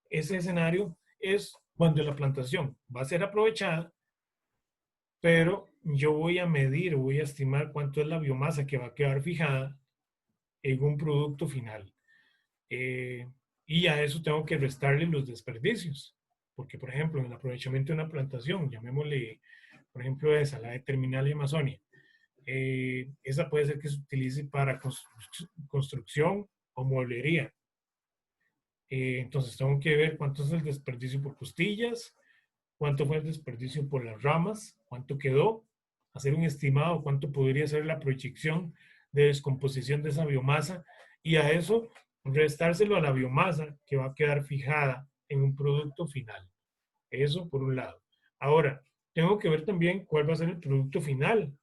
ese escenario es cuando la plantación va a ser aprovechada, pero yo voy a medir, voy a estimar cuánto es la biomasa que va a quedar fijada en un producto final. Y a eso tengo que restarle los desperdicios. Porque, por ejemplo, en el aprovechamiento de una plantación, llamémosle, por ejemplo, esa, la de Terminal y Amazonia, esa puede ser que se utilice para construcción o mueblería. Entonces tengo que ver cuánto es el desperdicio por costillas, cuánto fue el desperdicio por las ramas, cuánto quedó, hacer un estimado, cuánto podría ser la proyección de descomposición de esa biomasa y a eso restárselo a la biomasa que va a quedar fijada en un producto final. Eso por un lado. Ahora, tengo que ver también cuál va a ser el producto final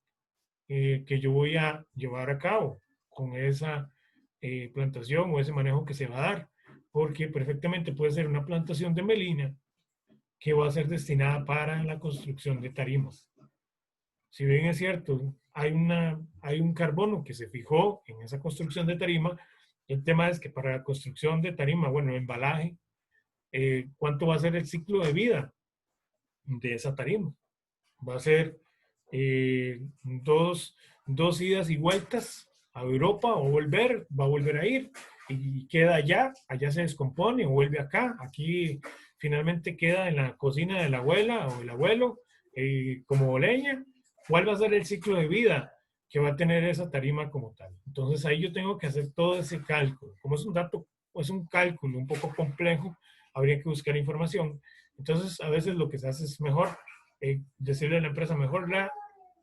que yo voy a llevar a cabo con esa plantación o ese manejo que se va a dar, porque perfectamente puede ser una plantación de melina que va a ser destinada para la construcción de tarimas. Si bien es cierto, hay un carbono que se fijó en esa construcción de tarima, el tema es que para la construcción de tarima, bueno, embalaje, ¿cuánto va a ser el ciclo de vida de esa tarima? Va a ser dos idas y vueltas a Europa o va a volver a ir y queda allá se descompone o vuelve acá, aquí finalmente queda en la cocina de la abuela o el abuelo como leña. ¿Cuál va a ser el ciclo de vida que va a tener esa tarima como tal? Entonces ahí yo tengo que hacer todo ese cálculo. Como es un dato, es un cálculo un poco complejo, habría que buscar información. Entonces a veces lo que se hace es mejor decirle a la empresa, mejor la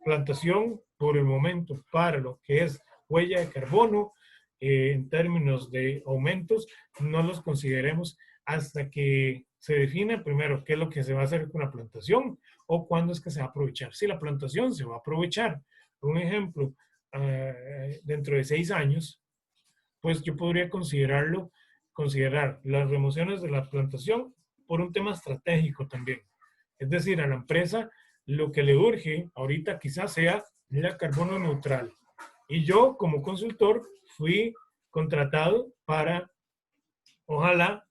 plantación por el momento para lo que es huella de carbono, en términos de aumentos, no los consideremos hasta que se defina primero qué es lo que se va a hacer con la plantación o cuándo es que se va a aprovechar. Si la plantación se va a aprovechar, un ejemplo, dentro de 6 años, pues yo podría considerar las remociones de la plantación por un tema estratégico también. Es decir, a la empresa lo que le urge ahorita quizás sea la carbono neutral. Y yo como consultor fui contratado para, ojalá,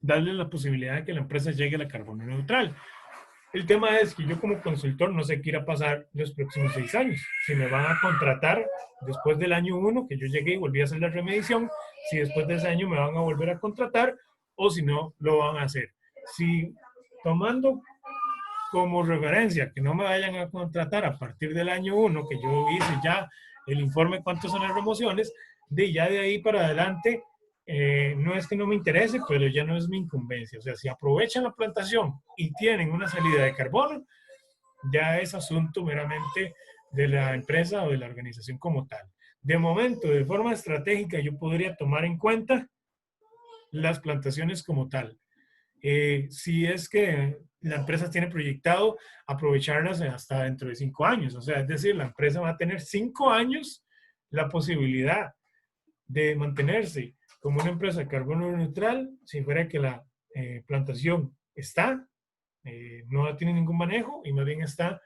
darle la posibilidad de que la empresa llegue a la carbono neutral. El tema es que yo como consultor no sé qué irá a pasar los próximos 6 años. Si me van a contratar después del año 1, que yo llegué y volví a hacer la remediación, si después de ese año me van a volver a contratar o si no, lo van a hacer. Si tomando como referencia que no me vayan a contratar a partir del año 1, que yo hice ya el informe cuántas son las remociones, ya de ahí para adelante, no es que no me interese, pero ya no es mi incumbencia. O sea, si aprovechan la plantación y tienen una salida de carbono, ya es asunto meramente de la empresa o de la organización como tal. De momento, de forma estratégica, yo podría tomar en cuenta las plantaciones como tal. Si es que la empresa tiene proyectado aprovecharlas hasta dentro de 5 años. O sea, es decir, la empresa va a tener 5 años la posibilidad de mantenerse como una empresa de carbono neutral, si fuera que la plantación está, no tiene ningún manejo y más bien está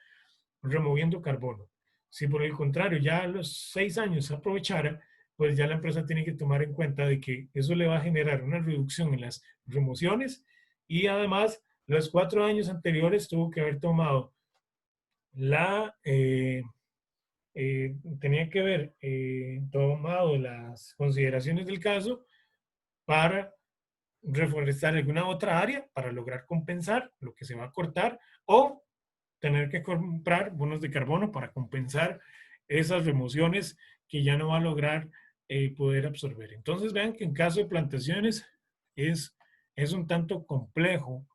removiendo carbono. Si por el contrario ya a los 6 años se aprovechara, pues ya la empresa tiene que tomar en cuenta de que eso le va a generar una reducción en las remociones y además los 4 años anteriores tuvo que haber tomado tenía que haber tomado las consideraciones del caso para reforestar alguna otra área para lograr compensar lo que se va a cortar o tener que comprar bonos de carbono para compensar esas remociones que ya no va a lograr poder absorber. Entonces vean que en caso de plantaciones es un tanto complejo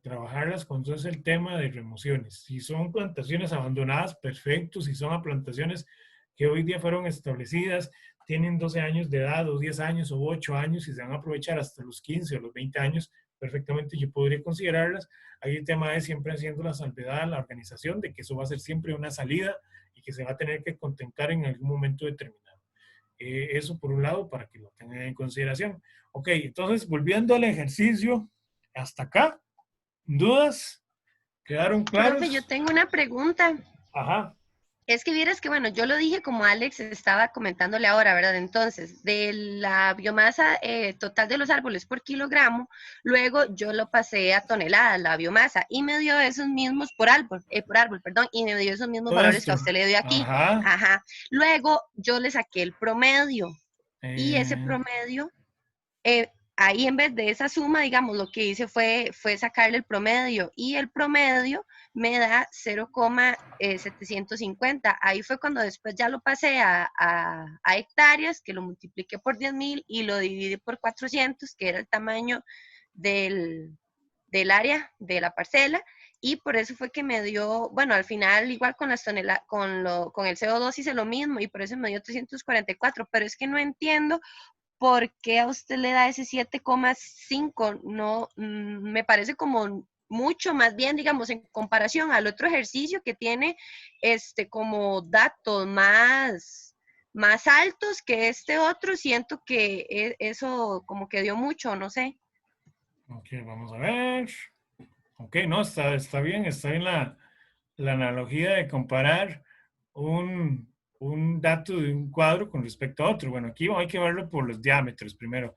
trabajarlas cuando es el tema de remociones. Si son plantaciones abandonadas, perfecto. Si son plantaciones que hoy día fueron establecidas, tienen 12 años de edad, o 10 años, o 8 años, y se van a aprovechar hasta los 15 o los 20 años, perfectamente yo podría considerarlas. Ahí el tema es siempre haciendo la salvedad a la organización de que eso va a ser siempre una salida y que se va a tener que contentar en algún momento determinado. Eso por un lado, para que lo tengan en consideración. Ok, entonces volviendo al ejercicio, hasta acá, ¿dudas? ¿Quedaron claros? Profe, yo tengo una pregunta. Ajá. Es que vieras que, bueno, yo lo dije como Alex estaba comentándole ahora, ¿verdad? Entonces, de la biomasa total de los árboles por kilogramo, luego yo lo pasé a toneladas, la biomasa, y me dio esos mismos por árbol, perdón, y me dio esos mismos Todo valores esto. que a usted le dio aquí. Ajá. Ajá. Luego yo le saqué el promedio, y ese promedio ahí en vez de esa suma, digamos, lo que hice fue sacarle el promedio, y el promedio me da 0,750. Ahí fue cuando después ya lo pasé a hectáreas, que lo multipliqué por 10.000 y lo dividí por 400, que era el tamaño del área de la parcela, y por eso fue que me dio, bueno, al final igual con las toneladas, con el CO2 hice lo mismo, y por eso me dio 344, pero es que no entiendo por qué a usted le da ese 7,5. No, me parece como mucho, más bien, digamos, en comparación al otro ejercicio que tiene como datos más altos que este otro, siento que eso como que dio mucho, no sé. Ok, vamos a ver. Ok, no, está bien la analogía de comparar un dato de un cuadro con respecto a otro. Bueno, aquí hay que verlo por los diámetros primero.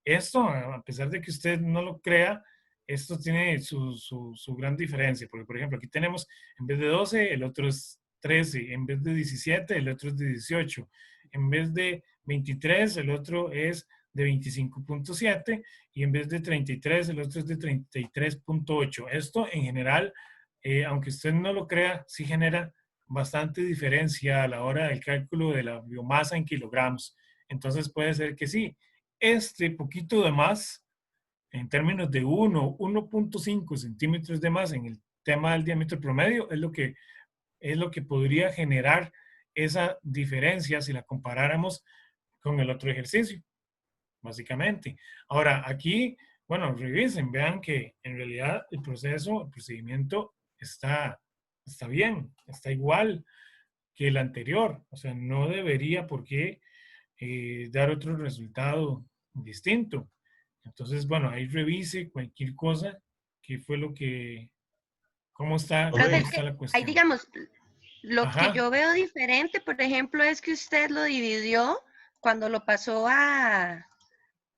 Esto, a pesar de que usted no lo crea, esto tiene su gran diferencia, porque por ejemplo, aquí tenemos, en vez de 12, el otro es 13, en vez de 17, el otro es de 18, en vez de 23, el otro es de 25,7, y en vez de 33, el otro es de 33,8. Esto en general, aunque usted no lo crea, sí genera bastante diferencia a la hora del cálculo de la biomasa en kilogramos. Entonces puede ser que sí, este poquito de más, en términos de 1,5 centímetros de más en el tema del diámetro promedio, es lo que podría generar esa diferencia si la comparáramos con el otro ejercicio, básicamente. Ahora, aquí, bueno, revisen, vean que en realidad el procedimiento está bien, está igual que el anterior. O sea, no debería por qué dar otro resultado distinto. Entonces, bueno, ahí revise cualquier cosa, qué fue cómo Profe, es está que la ahí, cuestión. digamos, lo que Ajá. yo veo diferente, por ejemplo, es que usted lo dividió cuando lo pasó a,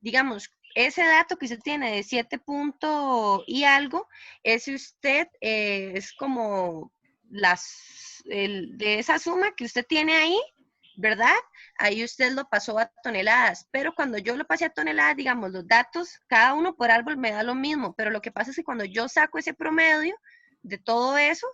digamos, ese dato que usted tiene de 7 punto y algo, ese usted es como de esa suma que usted tiene ahí, ¿verdad? Ahí usted lo pasó a toneladas, pero cuando yo lo pasé a toneladas, digamos, los datos, cada uno por árbol me da lo mismo, pero lo que pasa es que cuando yo saco ese promedio de todo eso,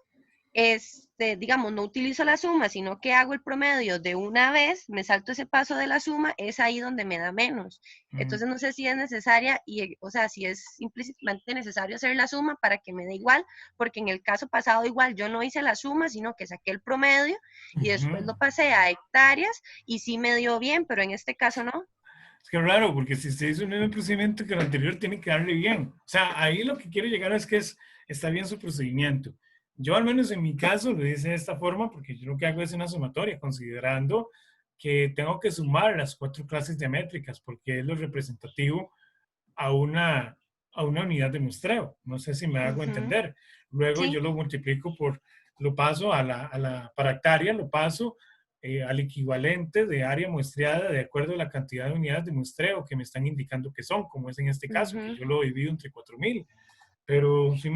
digamos, no utilizo la suma, sino que hago el promedio de una vez, me salto ese paso de la suma, es ahí donde me da menos. Entonces no sé si es necesaria, o sea, si es implícitamente necesario hacer la suma para que me dé igual, porque en el caso pasado igual yo no hice la suma, sino que saqué el promedio y después lo pasé a hectáreas y sí me dio bien, pero en este caso no. Es que raro, porque si usted hizo un mismo procedimiento que el anterior, tiene que darle bien. O sea, ahí lo que quiero llegar es que está bien su procedimiento. Yo, al menos en mi caso, lo hice de esta forma porque yo lo que hago es una sumatoria, considerando que tengo que sumar las 4 clases de métricas, porque es lo representativo a una unidad de muestreo. No sé si me hago entender. Luego yo Sí. lo multiplico lo paso para hectárea, lo paso al equivalente de área muestreada de acuerdo a la cantidad de unidades de muestreo que me están indicando que son, como es en este caso, que yo lo divido entre 4.000. Pero sí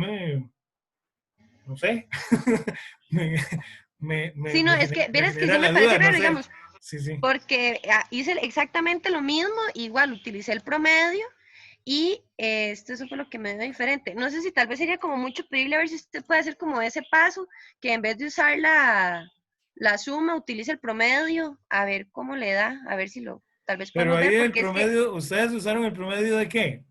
no sé, me, Sí, no, es que, me verás que genera sí me la duda, parece no raro, sé. digamos, Sí, sí. porque hice exactamente lo mismo, igual utilicé el promedio y eso fue lo que me dio diferente. No sé si tal vez sería como mucho pedirle a ver si usted puede hacer como ese paso, que en vez de usar la suma, utilice el promedio, a ver cómo le da, a ver si tal vez Pero podemos ahí ver, el porque es que promedio, ¿ustedes usaron el promedio de qué?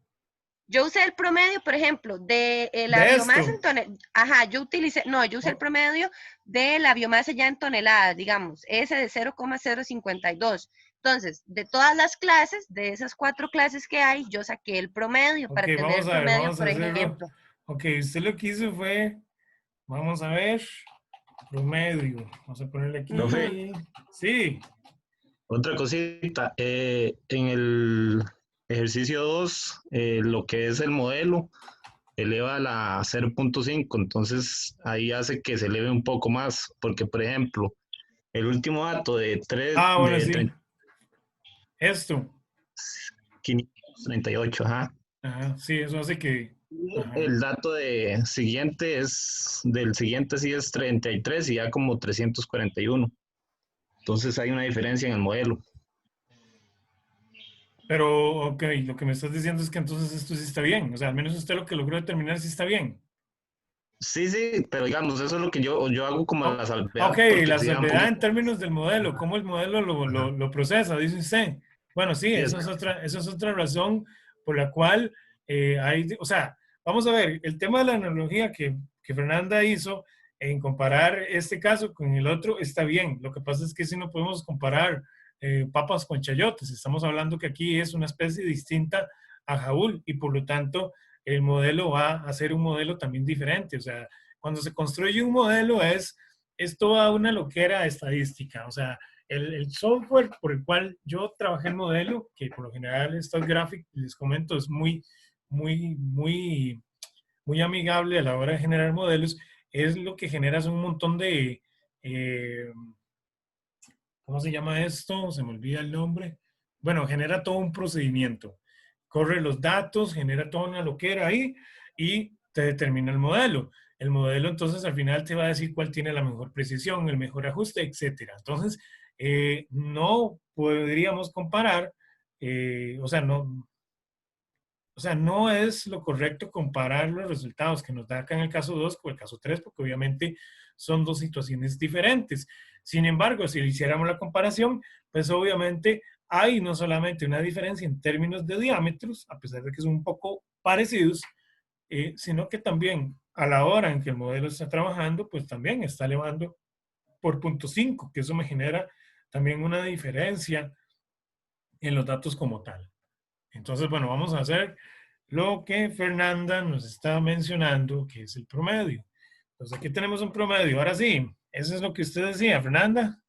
yo usé el promedio, por ejemplo, de la De biomasa esto. en toneladas. Ajá, yo usé el promedio de la biomasa ya en toneladas, digamos, ese de 0,052. Entonces, de todas las clases, de esas 4 clases que hay, yo saqué el promedio Ok, para tener vamos el a ver, promedio, vamos a por hacerlo. ejemplo. Ok, usted lo que hizo fue, vamos a ver, promedio. Vamos a ponerle Profe, aquí. Sí, otra cosita, en el ejercicio 2, lo que es el modelo, eleva la 0,5, entonces ahí hace que se eleve un poco más, porque por ejemplo, el último dato de 3, bueno, de sí. Esto. 538, ajá. Ajá, sí, eso hace que. Ajá. El dato del siguiente sí es 33 y ya como 341. Entonces hay una diferencia en el modelo. Pero, ok, lo que me estás diciendo es que entonces esto sí está bien. O sea, al menos usted lo que logró determinar sí está bien. Sí, sí, pero digamos, eso es lo que yo hago como O- la ok, salvedad, porque la sí da un salvedad en poquito. términos del modelo, Ajá, cómo el modelo ajá. lo procesa, dice usted. Bueno, sí, Sí, es, esa es otra razón por la cual o sea, vamos a ver, el tema de la analogía que Fernanda hizo en comparar este caso con el otro está bien. Lo que pasa es que si no podemos comparar papas con chayotes, estamos hablando que aquí es una especie distinta a jaúl y por lo tanto el modelo va a ser un modelo también diferente. O sea, cuando se construye un modelo es toda una loquera estadística. O sea, el software por el cual yo trabajé el modelo, que por lo general StatGraphic, les comento, es muy, muy, muy amigable a la hora de generar modelos, es lo que generas un montón de, ¿cómo se llama esto? Se me olvida el nombre. Bueno, genera todo un procedimiento. Corre los datos, genera toda una loquera ahí y te determina el modelo. El modelo entonces al final te va a decir cuál tiene la mejor precisión, el mejor ajuste, etcétera. Entonces, no podríamos comparar, o sea, no es lo correcto comparar los resultados que nos da acá en el caso 2 con el caso 3, porque obviamente son dos situaciones diferentes. Sin embargo, si hiciéramos la comparación, pues obviamente hay no solamente una diferencia en términos de diámetros, a pesar de que son un poco parecidos, sino que también a la hora en que el modelo está trabajando, pues también está elevando por 0.5, que eso me genera también una diferencia en los datos como tal. Entonces, bueno, vamos a hacer lo que Fernanda nos está mencionando, que es el promedio. Entonces, aquí tenemos un promedio. Ahora sí, eso es lo que usted decía, Fernanda.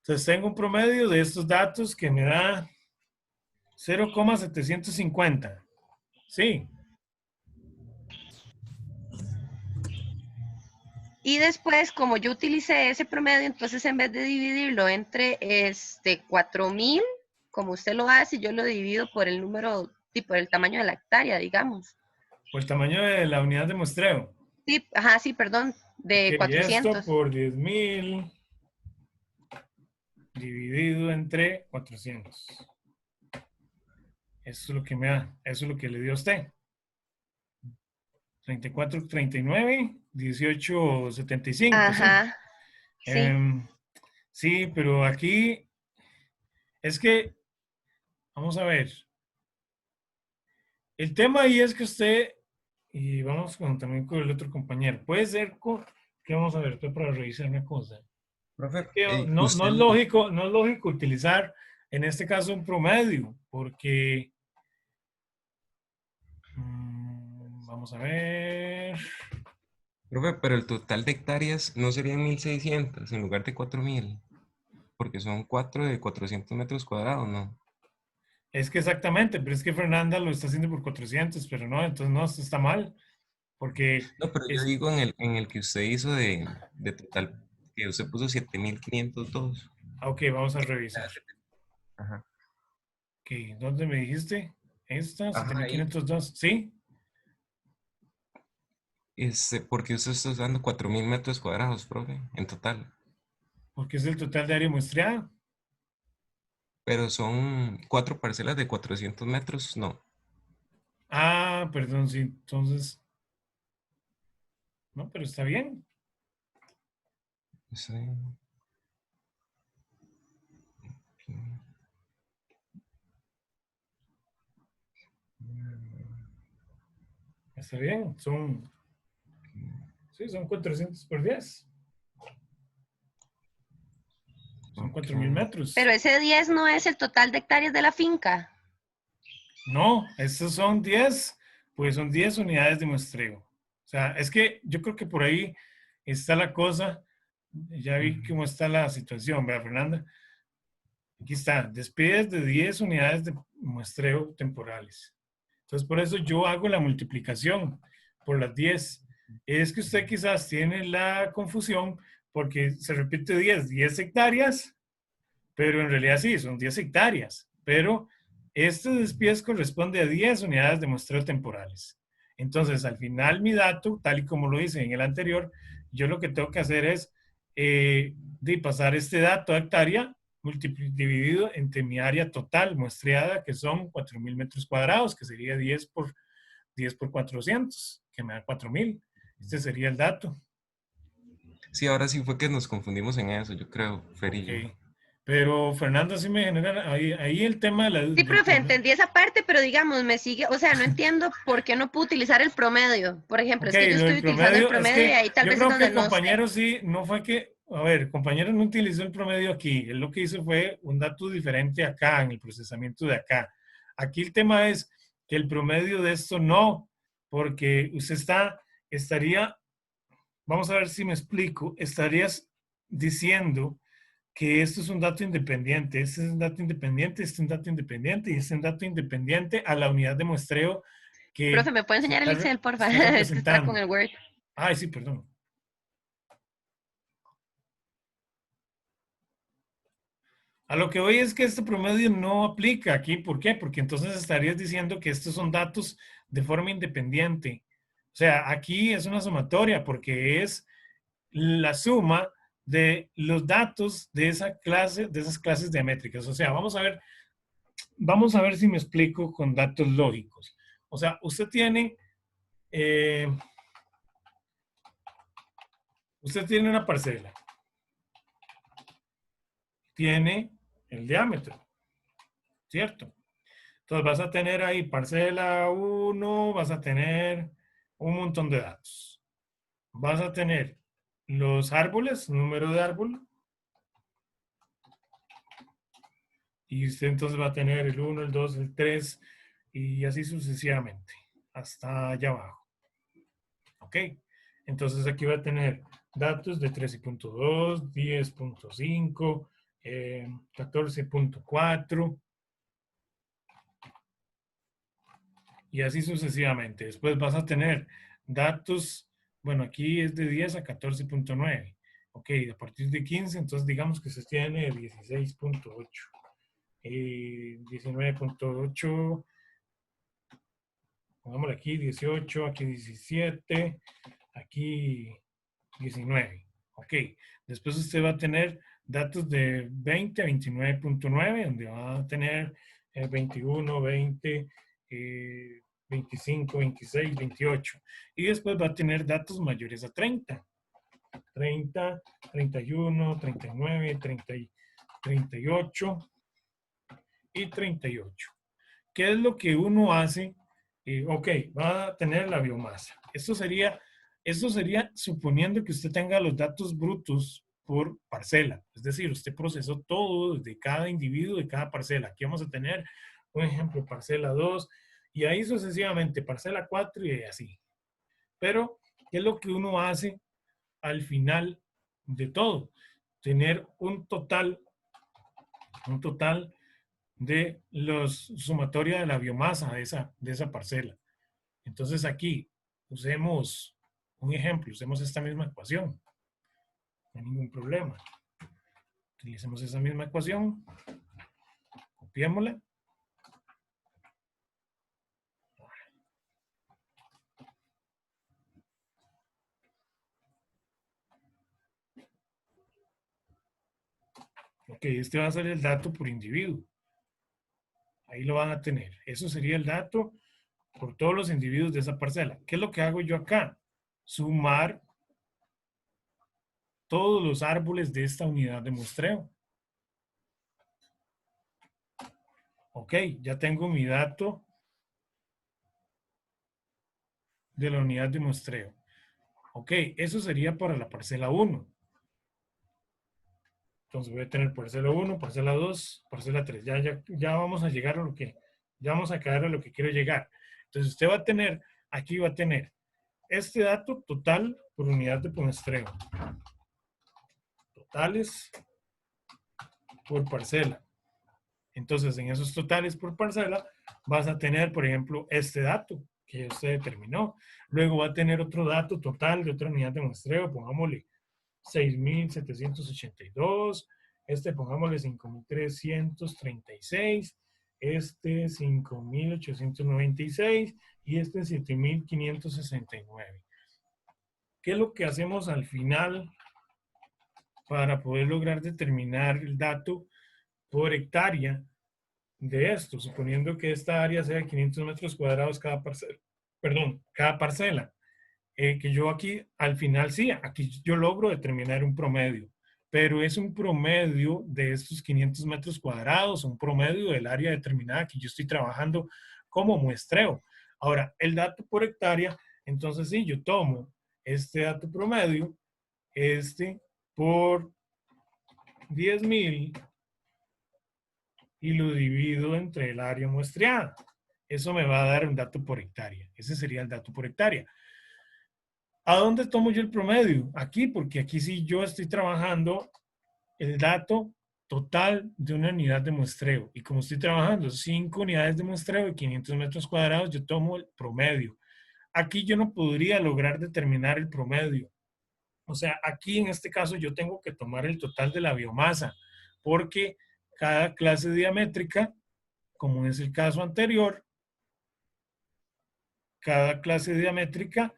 Entonces, tengo un promedio de estos datos que me da 0,750. Sí, Y después, como yo utilicé ese promedio, entonces en vez de dividirlo entre 4000, como usted lo hace, yo lo divido por el número, por el tamaño de la hectárea, digamos. por el tamaño de la unidad de muestreo. Sí, ajá, sí, perdón, Ok, de esto 400. por 10.000 dividido entre 400. Eso es lo que me da, eso es lo que le dio a usted. 34, 39, 18, 75, sí. Ajá, sí. Em, sí, pero aquí es que, vamos a ver, el tema ahí es que usted, y vamos también con el otro compañero, puede ser que vamos a ver, estoy para revisar una cosa. Profe, Que no usted, es lógico, no es lógico utilizar en este caso un promedio, porque, vamos a ver, profe, pero el total de hectáreas no serían 1600 en lugar de 4000, porque son 4 de 400 metros cuadrados, ¿no? es que exactamente, pero es que Fernanda lo está haciendo por 400, pero no, entonces no, esto está mal, porque No, pero yo es, digo en el que usted hizo de total, que usted puso 7502. ok, vamos a revisar. Ajá. Ok, ¿dónde me dijiste? Esta, Ajá, ahí. 7502, ¿sí? Porque usted está usando 4000 metros cuadrados, profe, en total. Porque es el total de área muestreada. Pero son 4 parcelas de 400 metros, no. Ah, perdón, sí, entonces, no, pero está bien. Sí. Está bien, sí, son 400 por 10. Son Ok. 4.000 Pero metros. ese 10 no es el total de hectáreas de la finca. No, estos son 10, pues son 10 unidades de muestreo. O sea, es que yo creo que por ahí está la cosa. Ya vi Ujú. cómo está la situación, ¿verdad, Fernanda? Aquí está, despides de 10 unidades de muestreo temporales. Entonces, por eso yo hago la multiplicación por las 10. Es que usted quizás tiene la confusión porque se repite 10 hectáreas, pero en realidad sí, son 10 hectáreas. Pero este despies corresponde a 10 unidades de muestreo temporales. Entonces, al final, mi dato, tal y como lo hice en el anterior, yo lo que tengo que hacer es de pasar este dato a hectárea dividido entre mi área total muestreada, que son 4.000 metros cuadrados, que sería 10 por 400, que me da 4.000. Este sería el dato. Sí, ahora sí fue que nos confundimos en eso, yo creo, Fer y yo. Ok. Pero Fernanda sí me genera, ahí el tema de la... Sí, profe, entendí esa parte, pero digamos, me sigue, o sea, no entiendo por qué no puedo utilizar el promedio. Por ejemplo, Ok, es que yo lo estoy del utilizando el promedio, es promedio y que ahí tal yo vez es creo que donde el no sé. compañero sí, no fue que, a ver, el compañero no utilizó el promedio aquí, él lo que hizo fue un dato diferente acá, en el procesamiento de acá. Aquí el tema es que el promedio de esto no, porque usted estaría, vamos a ver si me explico, estarías diciendo que esto es un dato independiente, este es un dato independiente, este es un dato independiente y este es un dato independiente a la unidad de muestreo Profe, que ¿me puede se enseñar el Excel, por está favor? Es que está con representando. el Word. Ay, sí, perdón. A lo que voy es que este promedio no aplica aquí. ¿Por qué? Porque entonces estarías diciendo que estos son datos de forma independiente. O sea, aquí es una sumatoria porque es la suma de los datos de esa clase, de esas clases diamétricas. O sea, vamos a ver si me explico con datos lógicos. O sea, eh, usted tiene una parcela, tiene el diámetro, ¿cierto? Entonces vas a tener ahí parcela 1, vas a tener un montón de datos. Vas a tener los árboles, número de árbol, y usted entonces va a tener el 1, el 2, el 3, y así sucesivamente, hasta allá abajo. ¿Ok? Entonces aquí va a tener datos de 13.2, 10.5, 14.4, y así sucesivamente. Después vas a tener datos, bueno, aquí es de 10 a 14.9. Ok, a partir de 15, entonces digamos que se tiene 16.8. 19.8, pongámosle aquí 18, aquí 17, aquí 19. Ok, después usted va a tener datos de 20 a 29.9, donde va a tener 21, 20, 25, 26, 28. Y después va a tener datos mayores a 30. 30, 31, 39, 30, 38 y 38. ¿Qué es lo que uno hace? Ok, va a tener la biomasa. Esto sería suponiendo que usted tenga los datos brutos por parcela. Es decir, usted procesó todo de cada individuo, de cada parcela. Aquí vamos a tener un ejemplo, parcela 2, y ahí sucesivamente, parcela 4 y así. Pero, ¿qué es lo que uno hace al final de todo? Tener un total de los sumatoria de la biomasa de esa parcela. Entonces aquí usemos un ejemplo, usemos esta misma ecuación. No hay ningún problema. Utilicemos esa misma ecuación, copiémosla. Ok, este va a ser el dato por individuo. Ahí lo van a tener. Eso sería el dato por todos los individuos de esa parcela. ¿Qué es lo que hago yo acá? Sumar todos los árboles de esta unidad de muestreo. Ok, ya tengo mi dato de la unidad de muestreo. Ok, eso sería para la parcela 1. Entonces voy a tener parcela 1, parcela 2, parcela 3. Ya vamos a llegar a lo que, ya vamos a caer a lo que quiero llegar. Entonces usted va a tener, aquí va a tener este dato total por unidad de muestreo. Totales por parcela. Entonces en esos totales por parcela vas a tener, por ejemplo, este dato que usted determinó. Luego va a tener otro dato total de otra unidad de muestreo, pongámosle 6.782, este pongámosle 5.336, este 5.896 y este 7.569. ¿Qué es lo que hacemos al final para poder lograr determinar el dato por hectárea de esto, suponiendo que esta área sea 500 metros cuadrados cada parcela. Perdón, cada parcela. Que yo aquí, al final sí, aquí yo logro determinar un promedio, pero es un promedio de estos 500 metros cuadrados, un promedio del área determinada que yo estoy trabajando como muestreo. Ahora, el dato por hectárea, entonces sí, yo tomo este dato promedio, por 10,000 y lo divido entre el área muestreada. Eso me va a dar un dato por hectárea. Ese sería el dato por hectárea. ¿A dónde tomo yo el promedio? Aquí, porque aquí sí yo estoy trabajando el dato total de una unidad de muestreo. Y como estoy trabajando 5 unidades de muestreo de 500 metros cuadrados, yo tomo el promedio. Aquí yo no podría lograr determinar el promedio. O sea, aquí en este caso yo tengo que tomar el total de la biomasa, porque cada clase diamétrica, como es el caso anterior, cada clase diamétrica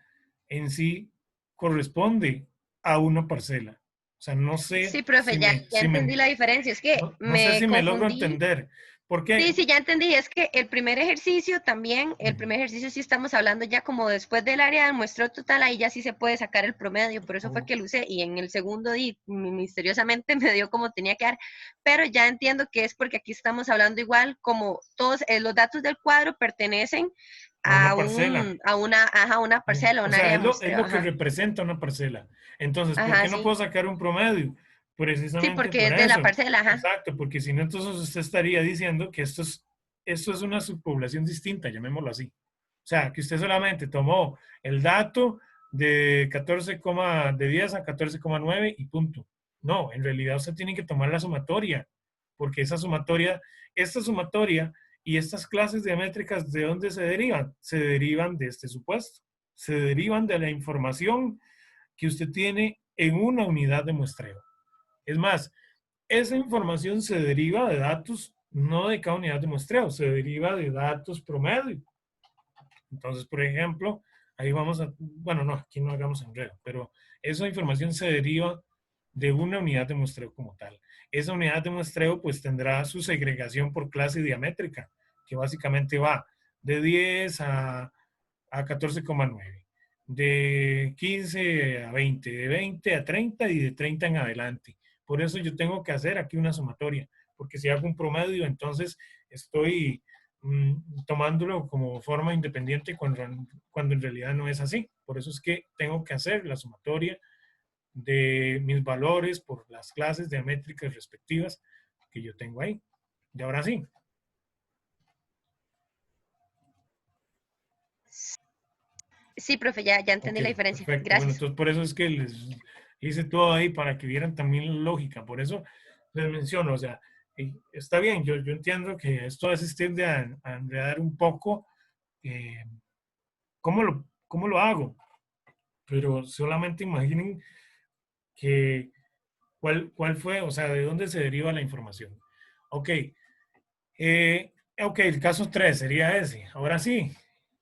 en sí corresponde a una parcela. O sea, no sé Sí, profe, si ya, me, ya si entendí me, la diferencia. Es que no sé me si me logro confundí. entender. Porque, Sí, sí, ya entendí. Es que el primer ejercicio también, el primer ejercicio sí estamos hablando ya como después del área del muestreo total, ahí ya sí se puede sacar el promedio, por eso fue que lo usé. Y en el segundo misteriosamente me dio como tenía que dar, pero ya entiendo que es porque aquí estamos hablando igual, como todos los datos del cuadro pertenecen a una parcela. a una parcela, a O un sea, área de es muestreo. lo que Ajá, representa una parcela. Entonces, ¿por ajá, qué no sí. puedo sacar un promedio? Sí, Precisamente porque por es de la eso. parcela, ajá. Exacto, porque si no, entonces usted estaría diciendo que esto es una subpoblación distinta, llamémoslo así. O sea, que usted solamente tomó el dato de 10 a 14,9 y punto. No, en realidad usted tiene que tomar la sumatoria, porque esta sumatoria y estas clases diamétricas, ¿de dónde se derivan? Se derivan de este supuesto. Se derivan de la información que usted tiene en una unidad de muestreo. Es más, esa información se deriva de datos, no de cada unidad de muestreo, se deriva de datos promedio. Entonces, por ejemplo, ahí vamos a, bueno, no, aquí no hagamos enredo, pero esa información se deriva de una unidad de muestreo como tal. Esa unidad de muestreo pues tendrá su segregación por clase diamétrica, que básicamente va de 10 a 14,9, de 15 a 20, de 20 a 30 y de 30 en adelante. Por eso yo tengo que hacer aquí una sumatoria, porque si hago un promedio, entonces estoy tomándolo como forma independiente cuando en realidad no es así. Por eso es que tengo que hacer la sumatoria de mis valores por las clases diamétricas respectivas que yo tengo ahí. Y ahora sí. Sí, profe, ya Ok, entendí la diferencia. perfecto. Bueno, Gracias. entonces por eso es que les hice todo ahí para que vieran también la lógica. Por eso les menciono, o sea, está bien, yo entiendo que esto a veces tiende a enredar un poco. eh, ¿Cómo lo hago? Pero solamente imaginen que cuál fue, o sea, de dónde se deriva la información. Ok, ok, el caso 3 sería ese. Ahora sí,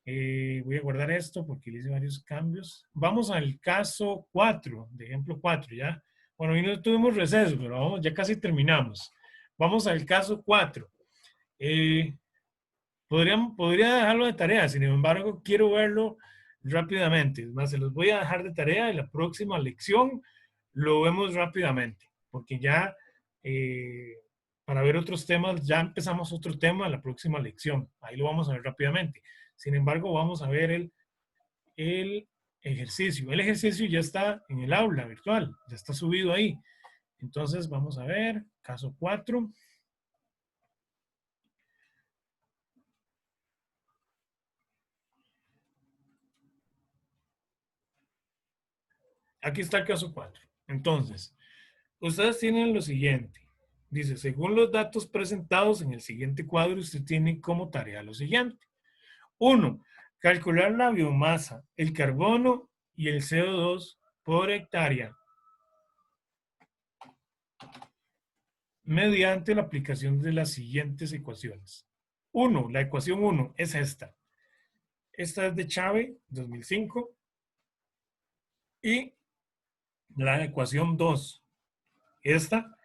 voy a guardar esto porque le hice varios cambios. Vamos al caso 4, de ejemplo 4, ¿ya? Bueno, hoy no tuvimos receso, pero vamos, ya casi terminamos. Vamos al caso 4. Eh, podría dejarlo de tarea, sin embargo, quiero verlo rápidamente. Es más, se los voy a dejar de tarea y la próxima lección lo vemos rápidamente, porque ya para ver otros temas, ya empezamos otro tema en la próxima lección. Ahí lo vamos a ver rápidamente. Sin embargo, vamos a ver el ejercicio. El ejercicio ya está en el aula virtual, ya está subido ahí. Entonces, vamos a ver, caso 4. Aquí está el caso 4. Entonces, ustedes tienen lo siguiente. Dice, según los datos presentados en el siguiente cuadro, usted tiene como tarea lo siguiente. 1. Calcular la biomasa, el carbono y el CO2 por hectárea mediante la aplicación de las siguientes ecuaciones. 1. La ecuación 1 es esta. Esta es de Chávez, 2005. Y la ecuación 2, esta,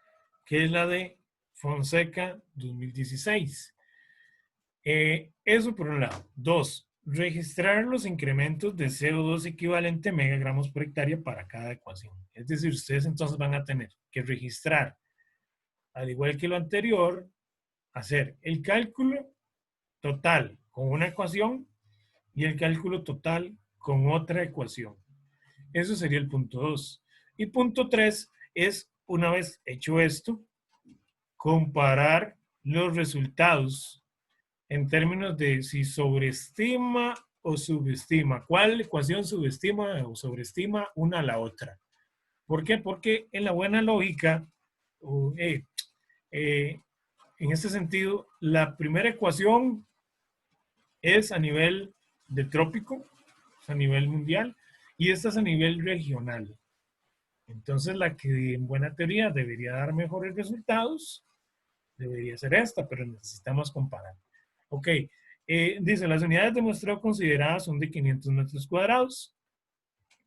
que es la de Fonseca 2016. Eso por un lado. Dos, registrar los incrementos de CO2 equivalente a megagramos por hectárea para cada ecuación. Es decir, ustedes entonces van a tener que registrar, al igual que lo anterior, hacer el cálculo total con una ecuación y el cálculo total con otra ecuación. Eso sería el punto 2. Y punto 3 es, una vez hecho esto, comparar los resultados en términos de si sobreestima o subestima. ¿Cuál ecuación subestima o sobreestima una a la otra? ¿Por qué? Porque en la buena lógica, en este sentido, la primera ecuación es a nivel de trópico, es a nivel mundial, y esta es a nivel regional. Entonces, la que en buena teoría debería dar mejores resultados debería ser esta, pero necesitamos comparar. Ok, dice, las unidades de muestreo consideradas son de 500 metros cuadrados.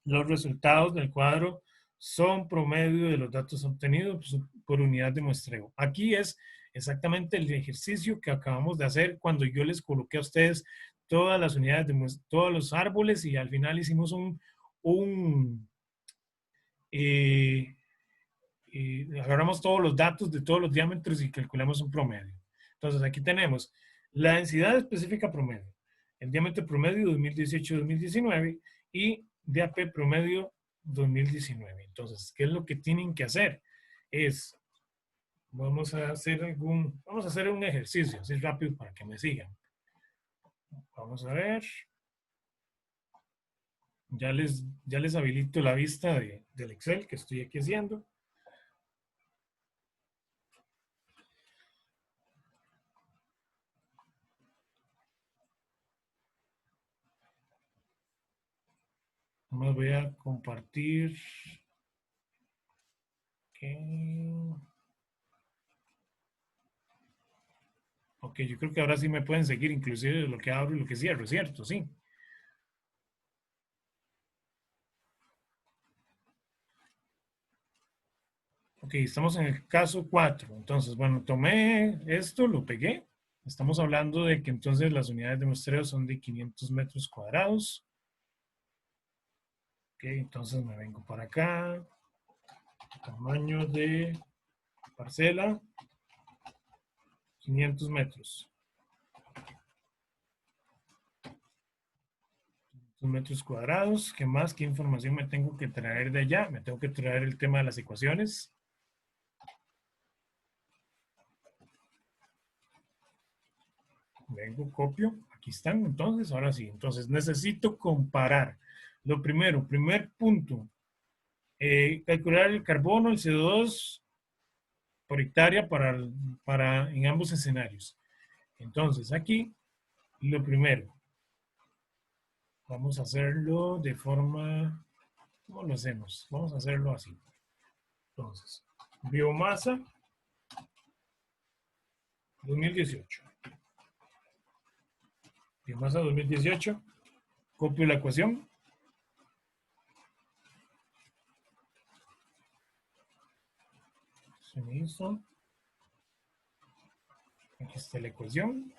Los resultados del cuadro son promedio de los datos obtenidos por unidad de muestreo. Aquí es exactamente el ejercicio que acabamos de hacer cuando yo les coloqué a ustedes todas las unidades de muestreo, todos los árboles, y al final hicimos agarramos todos los datos de todos los diámetros y calculamos un promedio. Entonces aquí tenemos la densidad específica promedio, el diámetro promedio 2018-2019 y DAP promedio 2019. Entonces, ¿qué es lo que tienen que hacer? Vamos a hacer un ejercicio así rápido para que me sigan. Vamos a ver. Ya les habilito la vista del Excel que estoy aquí haciendo. Más voy a compartir. Ok, yo creo que ahora sí me pueden seguir, inclusive lo que abro y lo que cierro, ¿cierto? Sí. Ok, estamos en el caso 4. Entonces, bueno, tomé esto, lo pegué. Estamos hablando de que entonces las unidades de muestreo son de 500 metros cuadrados. Ok, entonces me vengo para acá. Tamaño de parcela, 500 metros. 500 metros cuadrados. ¿Qué más? ¿Qué información me tengo que traer de allá? Me tengo que traer el tema de las ecuaciones. Vengo, copio. Aquí están, entonces, ahora sí. Entonces, necesito comparar. Lo primero, primer punto. Calcular el carbono, el CO2 por hectárea en ambos escenarios. Entonces, aquí, lo primero. Vamos a hacerlo de forma... ¿Cómo lo hacemos? Vamos a hacerlo así. Entonces, biomasa 2018. Biomasa 2018. Copio la ecuación. Se me hizo. Aquí está la ecuación.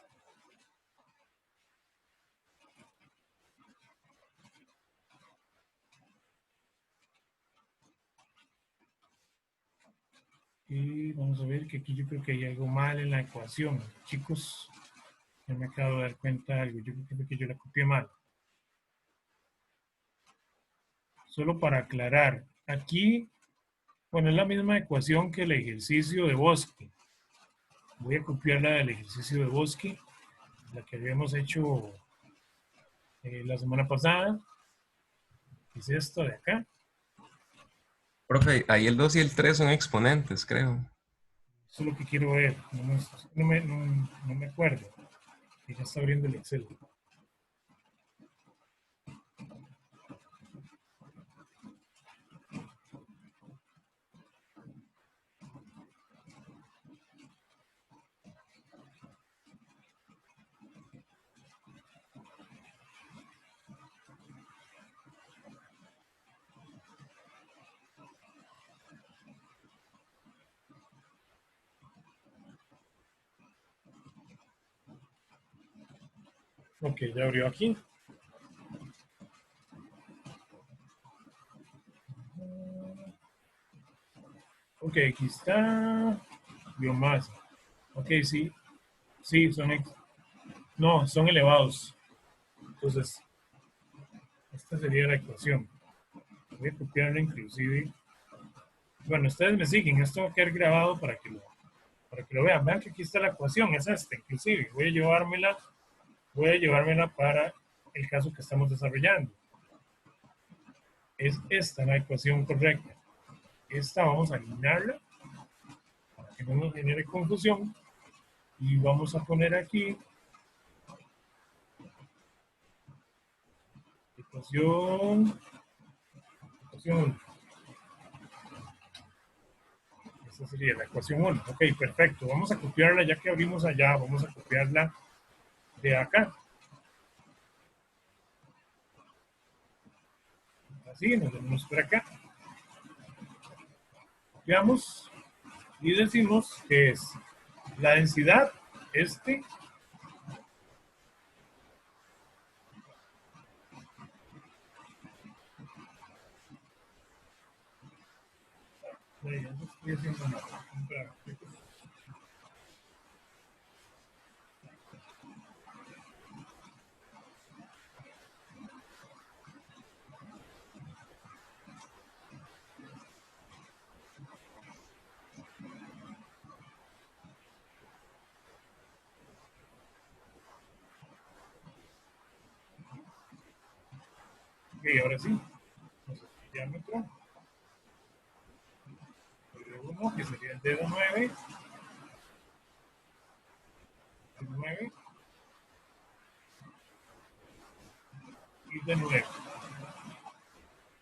Y vamos a ver que aquí yo creo que hay algo mal en la ecuación. Chicos, ya me acabo de dar cuenta de algo. Yo creo que yo la copié mal. Solo para aclarar, aquí, bueno, es la misma ecuación que el ejercicio de Bosque. Voy a copiarla del ejercicio de Bosque, la que habíamos hecho la semana pasada. Es esta de acá. Profe, ahí el 2 y el 3 son exponentes, creo. Eso es lo que quiero ver. No me acuerdo. Ya está abriendo el Excel. Ok, ya abrió aquí. Ok, aquí está biomasa. Ok, sí, sí, no, son elevados. Entonces, esta sería la ecuación. Voy a copiarla inclusive. Bueno, ustedes me siguen, esto va a quedar grabado para que lo vean. Vean que aquí está la ecuación, es esta inclusive. Voy a llevármela para el caso que estamos desarrollando. Es esta la ecuación correcta. Esta vamos a eliminarla para que no nos genere confusión. Y vamos a poner aquí ecuación 1. Esa sería la ecuación 1. Ok, perfecto. Vamos a copiarla ya que abrimos allá. Vamos a copiarla de acá. Así, nos venimos por acá. Copiamos y decimos que es la densidad, ya no estoy haciendo nada. Ok, ahora sí. Entonces, diámetro. De 1, que sería el dedo 9. El 9. Y de 9.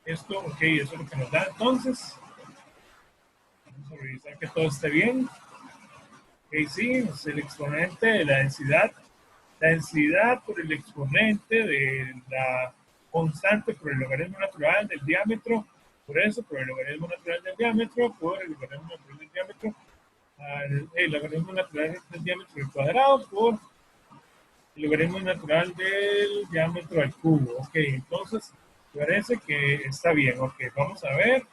Esto, ok, eso es lo que nos da. Entonces, vamos a revisar que todo esté bien. Ok, sí, es el exponente de la densidad. La densidad por el exponente de la constante por el logaritmo natural del diámetro. Por eso, por el logaritmo natural del diámetro, por el logaritmo natural del diámetro, el logaritmo natural del diámetro al cuadrado, por el logaritmo natural del diámetro al cubo. Ok, entonces parece que está bien. Ok, vamos a ver.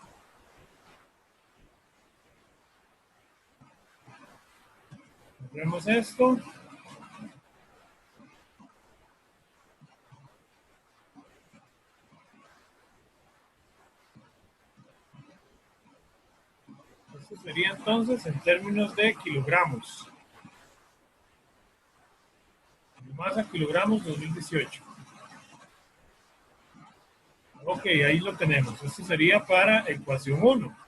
Vemos esto. Esto sería entonces en términos de kilogramos. Masa kilogramos 2018. Ok, ahí lo tenemos. Esto sería para ecuación 1.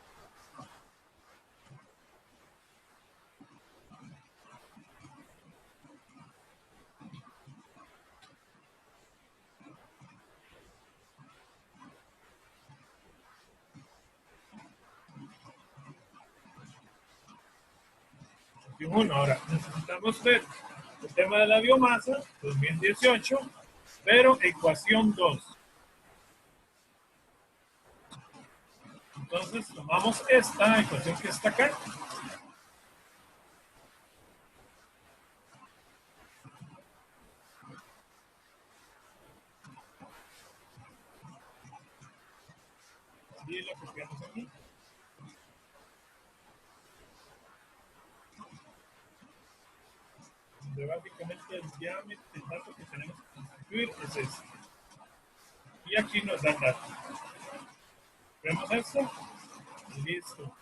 Ahora, necesitamos ver el tema de la biomasa 2018, pero ecuación 2. Entonces, tomamos esta ecuación que está acá. Y la copiamos aquí. Donde básicamente el diámetro, el dato que tenemos que constituir es este. Y aquí nos da el dato. ¿Vemos esto? Listo.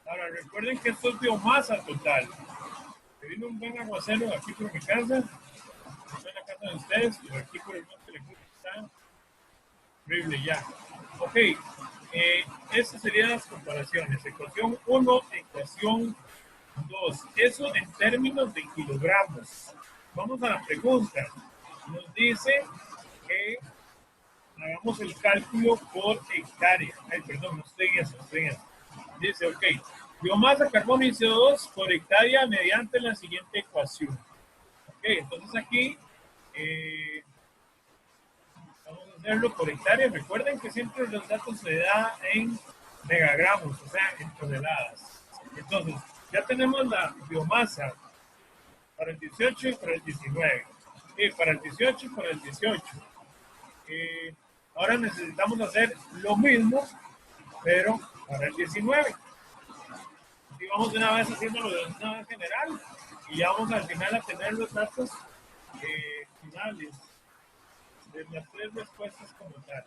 Ahora recuerden que esto es biomasa total. Me vino un buen aguacero aquí por mi casa. Estoy en la casa de ustedes, pero aquí por el monte le está horrible ya. Ok, estas serían las comparaciones. Ecuación 1, ecuación 2. Eso en términos de kilogramos. Vamos a la pregunta. Nos dice que hagamos el cálculo por hectárea. Ay, perdón, no estoy en eso, Dice, ok, biomasa, carbono y CO2 por hectárea mediante la siguiente ecuación. Ok, entonces aquí vamos a hacerlo por hectárea. Recuerden que siempre los datos se da en megagramos, o sea, en toneladas. Entonces, ya tenemos la biomasa para el 18 y para el 19. Para el 18 y para el 18. Ahora necesitamos hacer lo mismo, pero para el 19. Y vamos de una vez haciéndolo de una vez general y ya vamos al final a tener los datos finales de las tres respuestas como tal.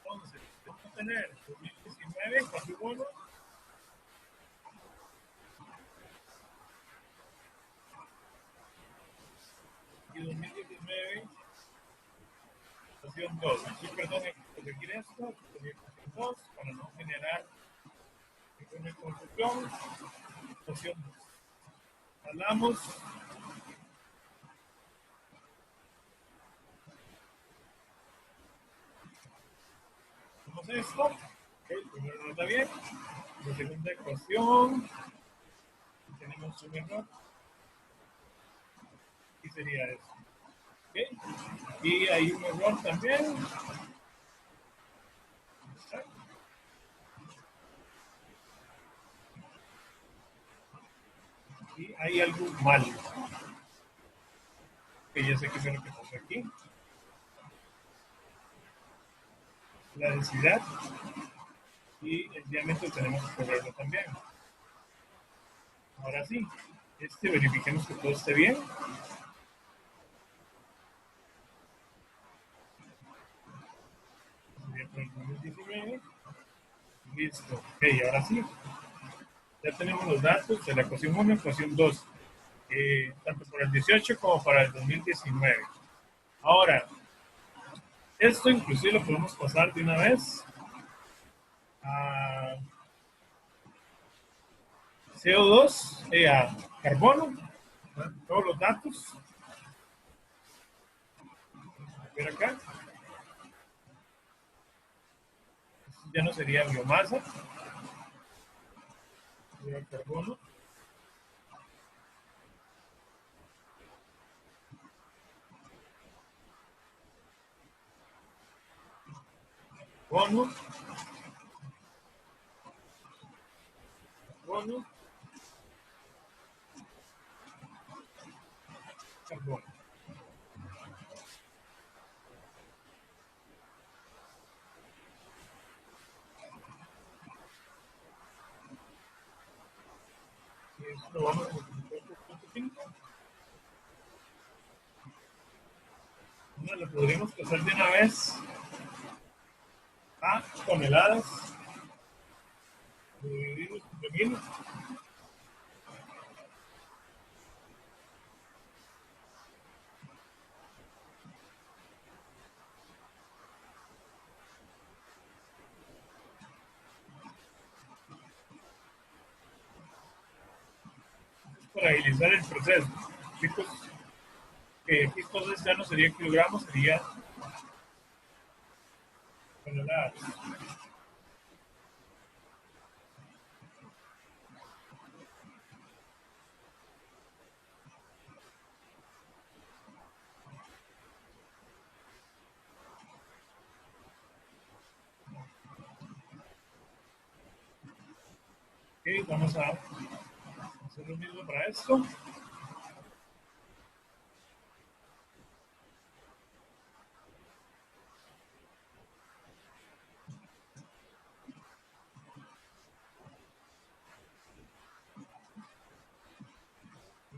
Entonces, vamos a tener 2019, ecuación 1, y 2019, ecuación 2. Aquí, perdón, corregir esto, ecuación 2, para no generar ninguna confusión. Ecuación 2. Hablamos. Hacemos esto. Okay, primero no está bien. La segunda ecuación. Tenemos un error. Y sería eso. Okay. Y hay un error también. Y hay algo mal. Que ya sé qué es lo que pasa aquí. La densidad y el diámetro tenemos que correrlo también. Ahora sí, verifiquemos que todo esté bien. Listo. Ok, ahora sí. Ya tenemos los datos de la ecuación 1 y ecuación 2. Tanto para el 18 como para el 2019. Ahora, esto inclusive lo podemos pasar de una vez a CO2, a carbono, ¿verdad? Todos los datos. Ver acá. Ya no sería biomasa. Sería carbono. Carbono. Carbono. Carbono. Y esto lo vamos a multiplicar por 0.5. No, lo podríamos pasar de una vez a toneladas. Dividimos entre 1000. Para agilizar el proceso. Chicos, que aquí entonces ya no sería kilogramos, sería toneladas. Ok, vamos a hacer lo mismo para esto.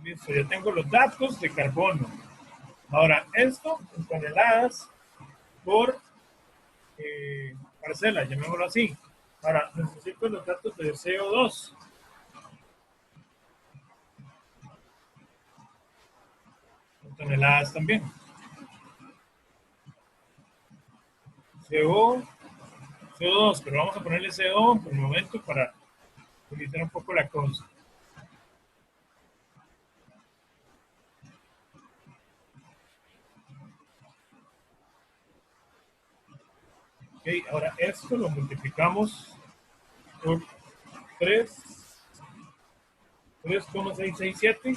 Listo, ya tengo los datos de carbono. Ahora, esto en toneladas por parcela, llamémoslo así. Ahora, necesito los datos de CO2. En toneladas también. CO2, pero vamos a ponerle CO por el momento para utilizar un poco la cosa. Ok, ahora esto lo multiplicamos por 3,667.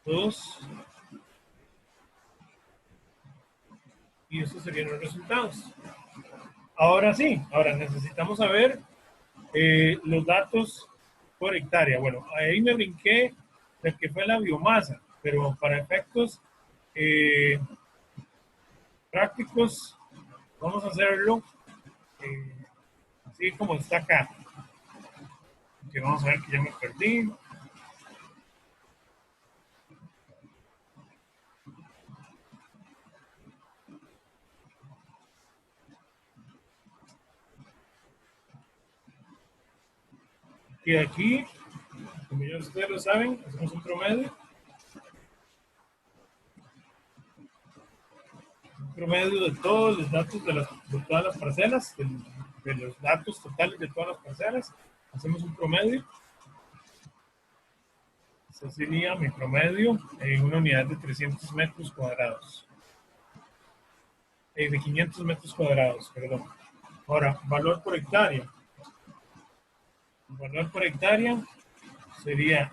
2. Y estos serían los resultados. Ahora sí, ahora necesitamos saber los datos por hectárea. Bueno, ahí me brinqué del que fue la biomasa, pero para efectos prácticos, vamos a hacerlo así como está acá. Que vamos a ver que ya me perdí. Y aquí, como ya ustedes lo saben, hacemos un promedio. Un promedio de todos los datos de todas las parcelas, de los datos totales de todas las parcelas. Hacemos un promedio. Ese sería mi promedio en una unidad de 300 metros cuadrados. De 500 metros cuadrados, perdón. Ahora, valor por hectárea. El valor por hectárea sería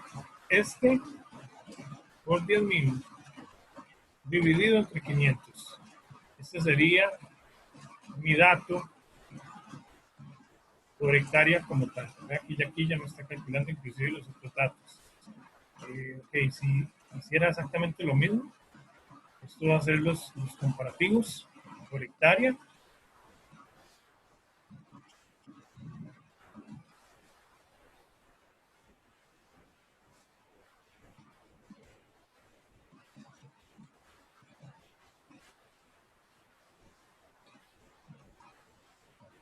este por 10.000 dividido entre 500. Este sería mi dato por hectárea como tal. Aquí ya me está calculando inclusive los otros datos. Ok, si hiciera exactamente lo mismo, esto va a ser los comparativos por hectárea.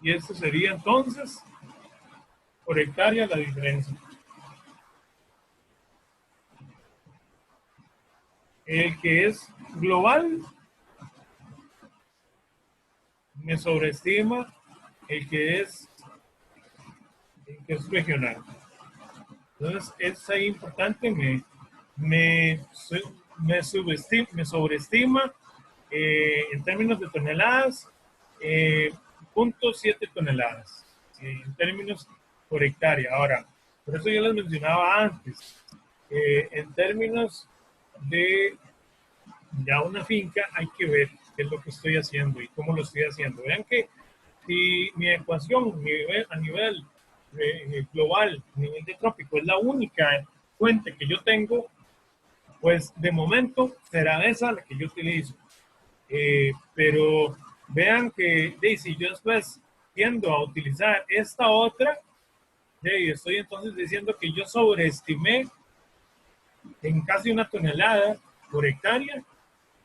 Y esto sería entonces por hectárea la diferencia. El que es global me sobreestima el que es regional. Entonces es ahí importante, me sobreestima en términos de toneladas, 0.7 toneladas en términos por hectárea. Ahora, por eso yo les mencionaba antes, en términos de ya una finca hay que ver qué es lo que estoy haciendo y cómo lo estoy haciendo. Vean que si mi ecuación a nivel global, a nivel de trópico, es la única fuente que yo tengo, pues de momento será esa la que yo utilizo. Pero vean que si yo después tiendo a utilizar esta otra, estoy entonces diciendo que yo sobreestimé en casi 1 tonelada por hectárea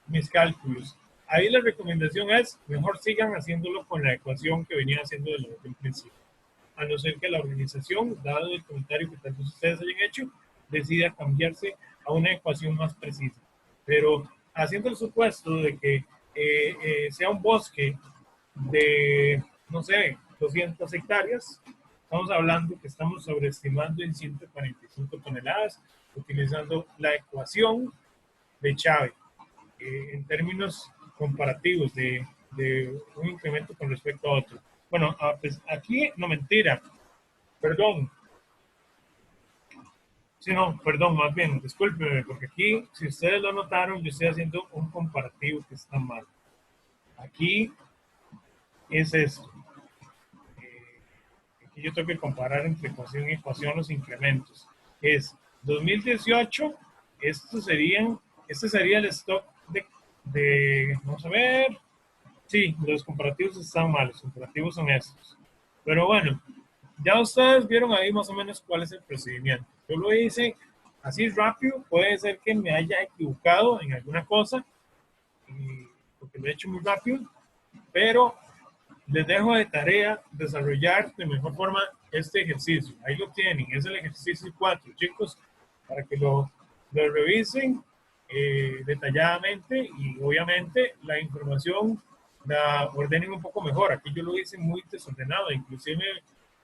mis cálculos. Ahí la recomendación es, mejor sigan haciéndolo con la ecuación que venía haciendo desde el principio. A no ser que la organización, dado el comentario que tal vez ustedes hayan hecho, decida cambiarse a una ecuación más precisa. Pero haciendo el supuesto de que sea un bosque de, no sé, 200 hectáreas, estamos hablando que estamos sobreestimando en 145 toneladas, utilizando la ecuación de Chávez. En términos comparativos de un incremento con respecto a otro. Bueno, pues aquí, no, mentira, perdón. Sí, no, perdón, más bien, discúlpeme, porque aquí, si ustedes lo notaron, yo estoy haciendo un comparativo que está mal. Aquí es esto. Aquí yo tengo que comparar entre ecuación y ecuación los incrementos. Es 2018, este sería el stock vamos a ver, sí, los comparativos están mal, los comparativos son estos. Pero bueno, ya ustedes vieron ahí más o menos cuál es el procedimiento. Yo lo hice así rápido, puede ser que me haya equivocado en alguna cosa, porque lo he hecho muy rápido, pero les dejo de tarea desarrollar de mejor forma este ejercicio. Ahí lo tienen, es el ejercicio 4, chicos, para que lo revisen detalladamente y obviamente la información la ordenen un poco mejor. Aquí yo lo hice muy desordenado, inclusive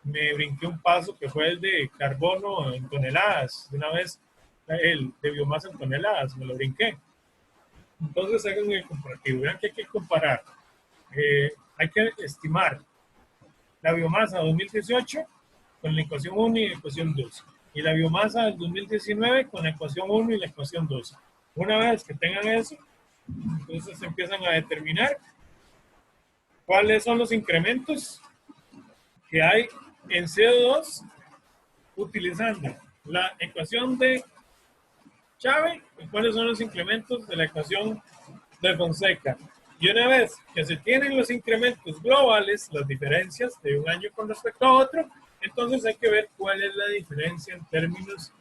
me brinqué un paso que fue el de carbono en toneladas, de una vez el de biomasa en toneladas, me lo brinqué. Entonces hagan el comparativo, vean que hay que comparar. Hay que estimar la biomasa 2018 con la ecuación 1 y la ecuación 2 y la biomasa del 2019 con la ecuación 1 y la ecuación 2. Una vez que tengan eso, entonces empiezan a determinar cuáles son los incrementos que hay en CO2 utilizando la ecuación de Chávez y cuáles son los incrementos de la ecuación de Fonseca. Y una vez que se tienen los incrementos globales, las diferencias de un año con respecto a otro, entonces hay que ver cuál es la diferencia en términos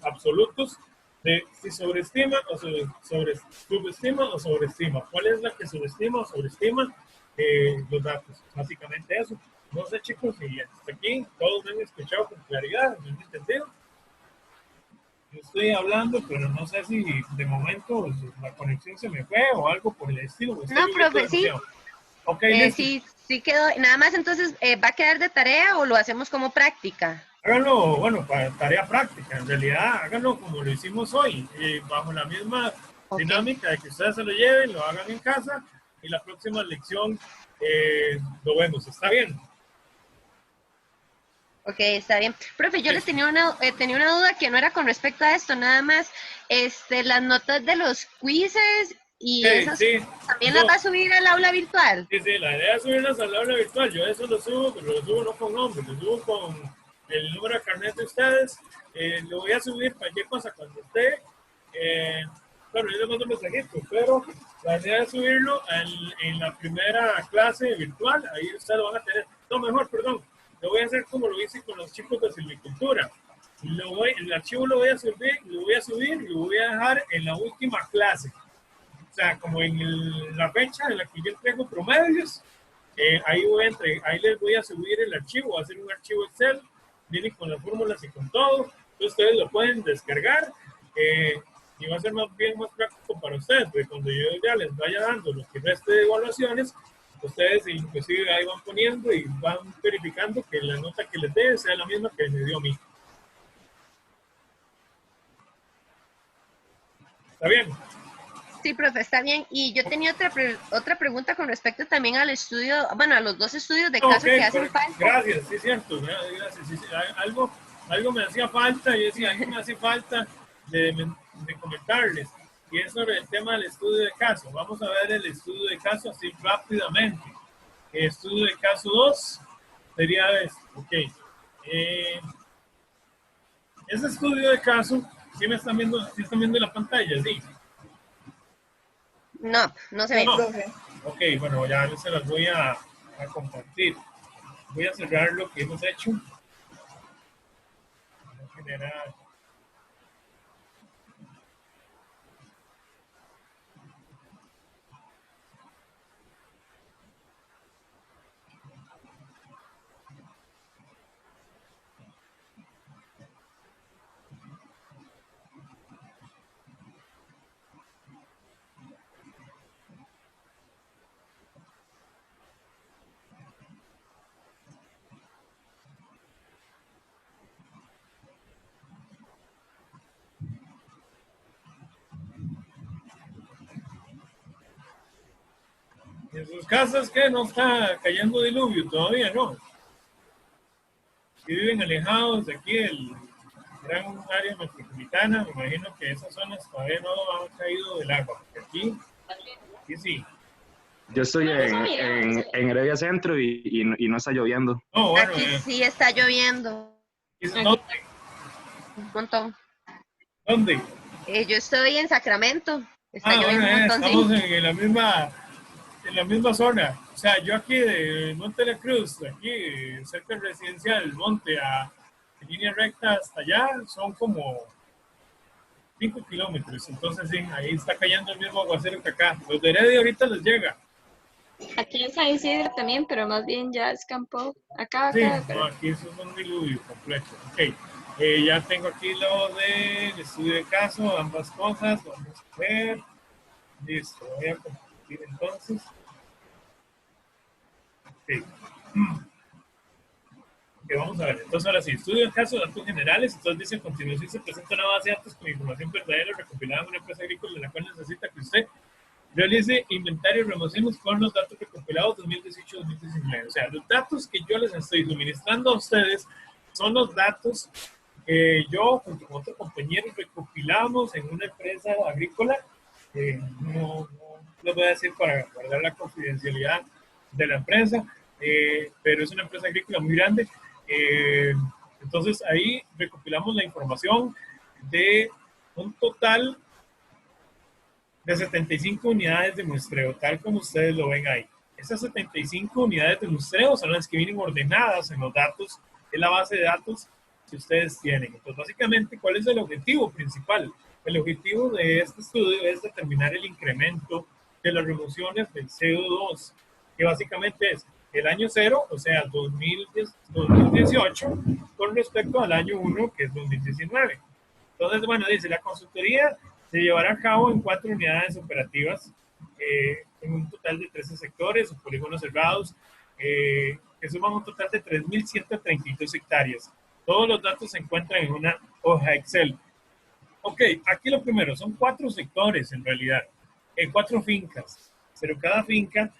absolutos de si sobreestima o subestima o sobreestima. ¿Cuál es la que subestima o sobreestima los datos? Básicamente eso. No sé, chicos, si hasta aquí todos me han escuchado con claridad, me han entendido. Yo estoy hablando, pero no sé si de momento la conexión se me fue o algo por el estilo. No, profe, sí. Ok, sí quedó. Nada más entonces, ¿va a quedar de tarea o lo hacemos como práctica? Háganlo, bueno, para tarea práctica. En realidad, háganlo como lo hicimos hoy, bajo la misma dinámica de que ustedes se lo lleven, lo hagan en casa y la próxima lección lo vemos. ¿Está bien? Ok, está bien. Profe, yo les tenía una duda que no era con respecto a esto, nada más. Las notas de los quizzes y esas también las va a subir al aula virtual. Sí, la idea es subirlas al aula virtual. Yo eso lo subo, pero lo subo no con nombre, lo subo con el número de carnet de ustedes. Lo voy a subir cualquier cosa cuando esté. Bueno, yo les mando un mensajito, pero la idea es subirlo en la primera clase virtual. Ahí ustedes lo van a tener. No, mejor, perdón. Lo voy a hacer como lo hice con los chicos de silvicultura. El archivo lo voy a subir y lo voy a dejar en la última clase. O sea, como en la fecha en la que yo entrego promedios, ahí les voy a subir el archivo, voy a hacer un archivo Excel, viene con las fórmulas y con todo. Entonces ustedes lo pueden descargar y va a ser más práctico para ustedes, porque cuando yo ya les vaya dando lo que reste de evaluaciones, ustedes inclusive ahí van poniendo y van verificando que la nota que les dé sea la misma que me dio a mí. ¿Está bien? Sí, profe, está bien. Y yo tenía otra pregunta con respecto también al estudio, bueno, a los dos estudios de caso que hacen falta. Gracias, sí, cierto. Gracias. Sí, algo me hacía falta, yo decía, algo me hace falta de comentarles. Y es sobre el tema del estudio de caso. Vamos a ver el estudio de caso así rápidamente. El estudio de caso 2 sería esto. Ok. Ese estudio de caso, ¿sí están viendo la pantalla? Sí. No se ve. No. Ok, bueno, ya se las voy a compartir. Voy a cerrar lo que hemos hecho. Voy a generar. En sus casas, ¿qué? No está cayendo diluvio todavía, ¿no? Si viven alejados de aquí del gran área metropolitana, me imagino que esas zonas todavía no han caído del agua. Aquí sí. Yo estoy en Heredia Centro y no está lloviendo. No, bueno, aquí sí está lloviendo. ¿Dónde? Un montón. ¿Dónde? Yo estoy en Sacramento. Está lloviendo un montón, estamos sí. en la misma zona. O sea, yo aquí de Monte de la Cruz, aquí cerca del residencial Monte, a línea recta hasta allá, son como 5 kilómetros. Entonces, sí, ahí está cayendo el mismo aguacero que acá. Los de Heredia ahorita les llega. Aquí en San Isidro también, pero más bien ya es campo. Acá. Sí, no, aquí eso es un diluvio completo. Ok, ya tengo aquí lo del estudio de caso, ambas cosas. Vamos a ver. Listo, voy a compartir entonces. Ok. Ok, vamos a ver. Entonces, ahora sí, estudio de caso, datos generales. Entonces, dice: a continuación se presenta una base de datos con información verdadera recopilada en una empresa agrícola en la cual necesita que usted realice inventario y remociones con los datos recopilados 2018-2019. O sea, los datos que yo les estoy suministrando a ustedes son los datos que yo, junto con otros compañeros, recopilamos en una empresa agrícola. No les voy a decir para guardar la confidencialidad de la empresa, pero es una empresa agrícola muy grande. Entonces ahí recopilamos la información de un total de 75 unidades de muestreo, tal como ustedes lo ven ahí. Esas 75 unidades de muestreo son las que vienen ordenadas en los datos, en la base de datos que ustedes tienen. Entonces, básicamente, ¿cuál es el objetivo principal? El objetivo de este estudio es determinar el incremento de las remociones del CO2, que básicamente es el año 0, o sea, 2018, con respecto al año 1, que es 2019. Entonces, bueno, dice, la consultoría se llevará a cabo en 4 unidades operativas, en un total de 13 sectores o polígonos cerrados, que suman un total de 3.132 hectáreas. Todos los datos se encuentran en una hoja Excel. Ok, aquí lo primero, son 4 sectores en realidad, 4 fincas, pero cada finca,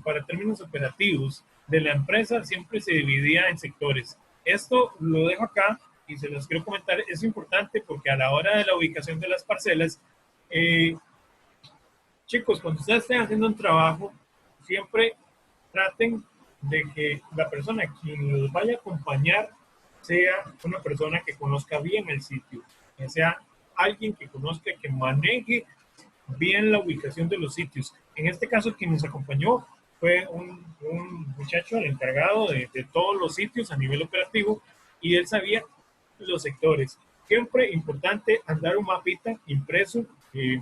para términos operativos de la empresa, siempre se dividía en sectores. Esto lo dejo acá y se los quiero comentar, es importante porque a la hora de la ubicación de las parcelas, chicos, cuando ustedes estén haciendo un trabajo, siempre traten de que la persona quien los vaya a acompañar sea una persona que conozca bien el sitio, que sea alguien que conozca, que maneje bien la ubicación de los sitios. En este caso, quien nos acompañó fue un muchacho, el encargado de todos los sitios a nivel operativo, y él sabía los sectores. Siempre importante andar un mapita impreso,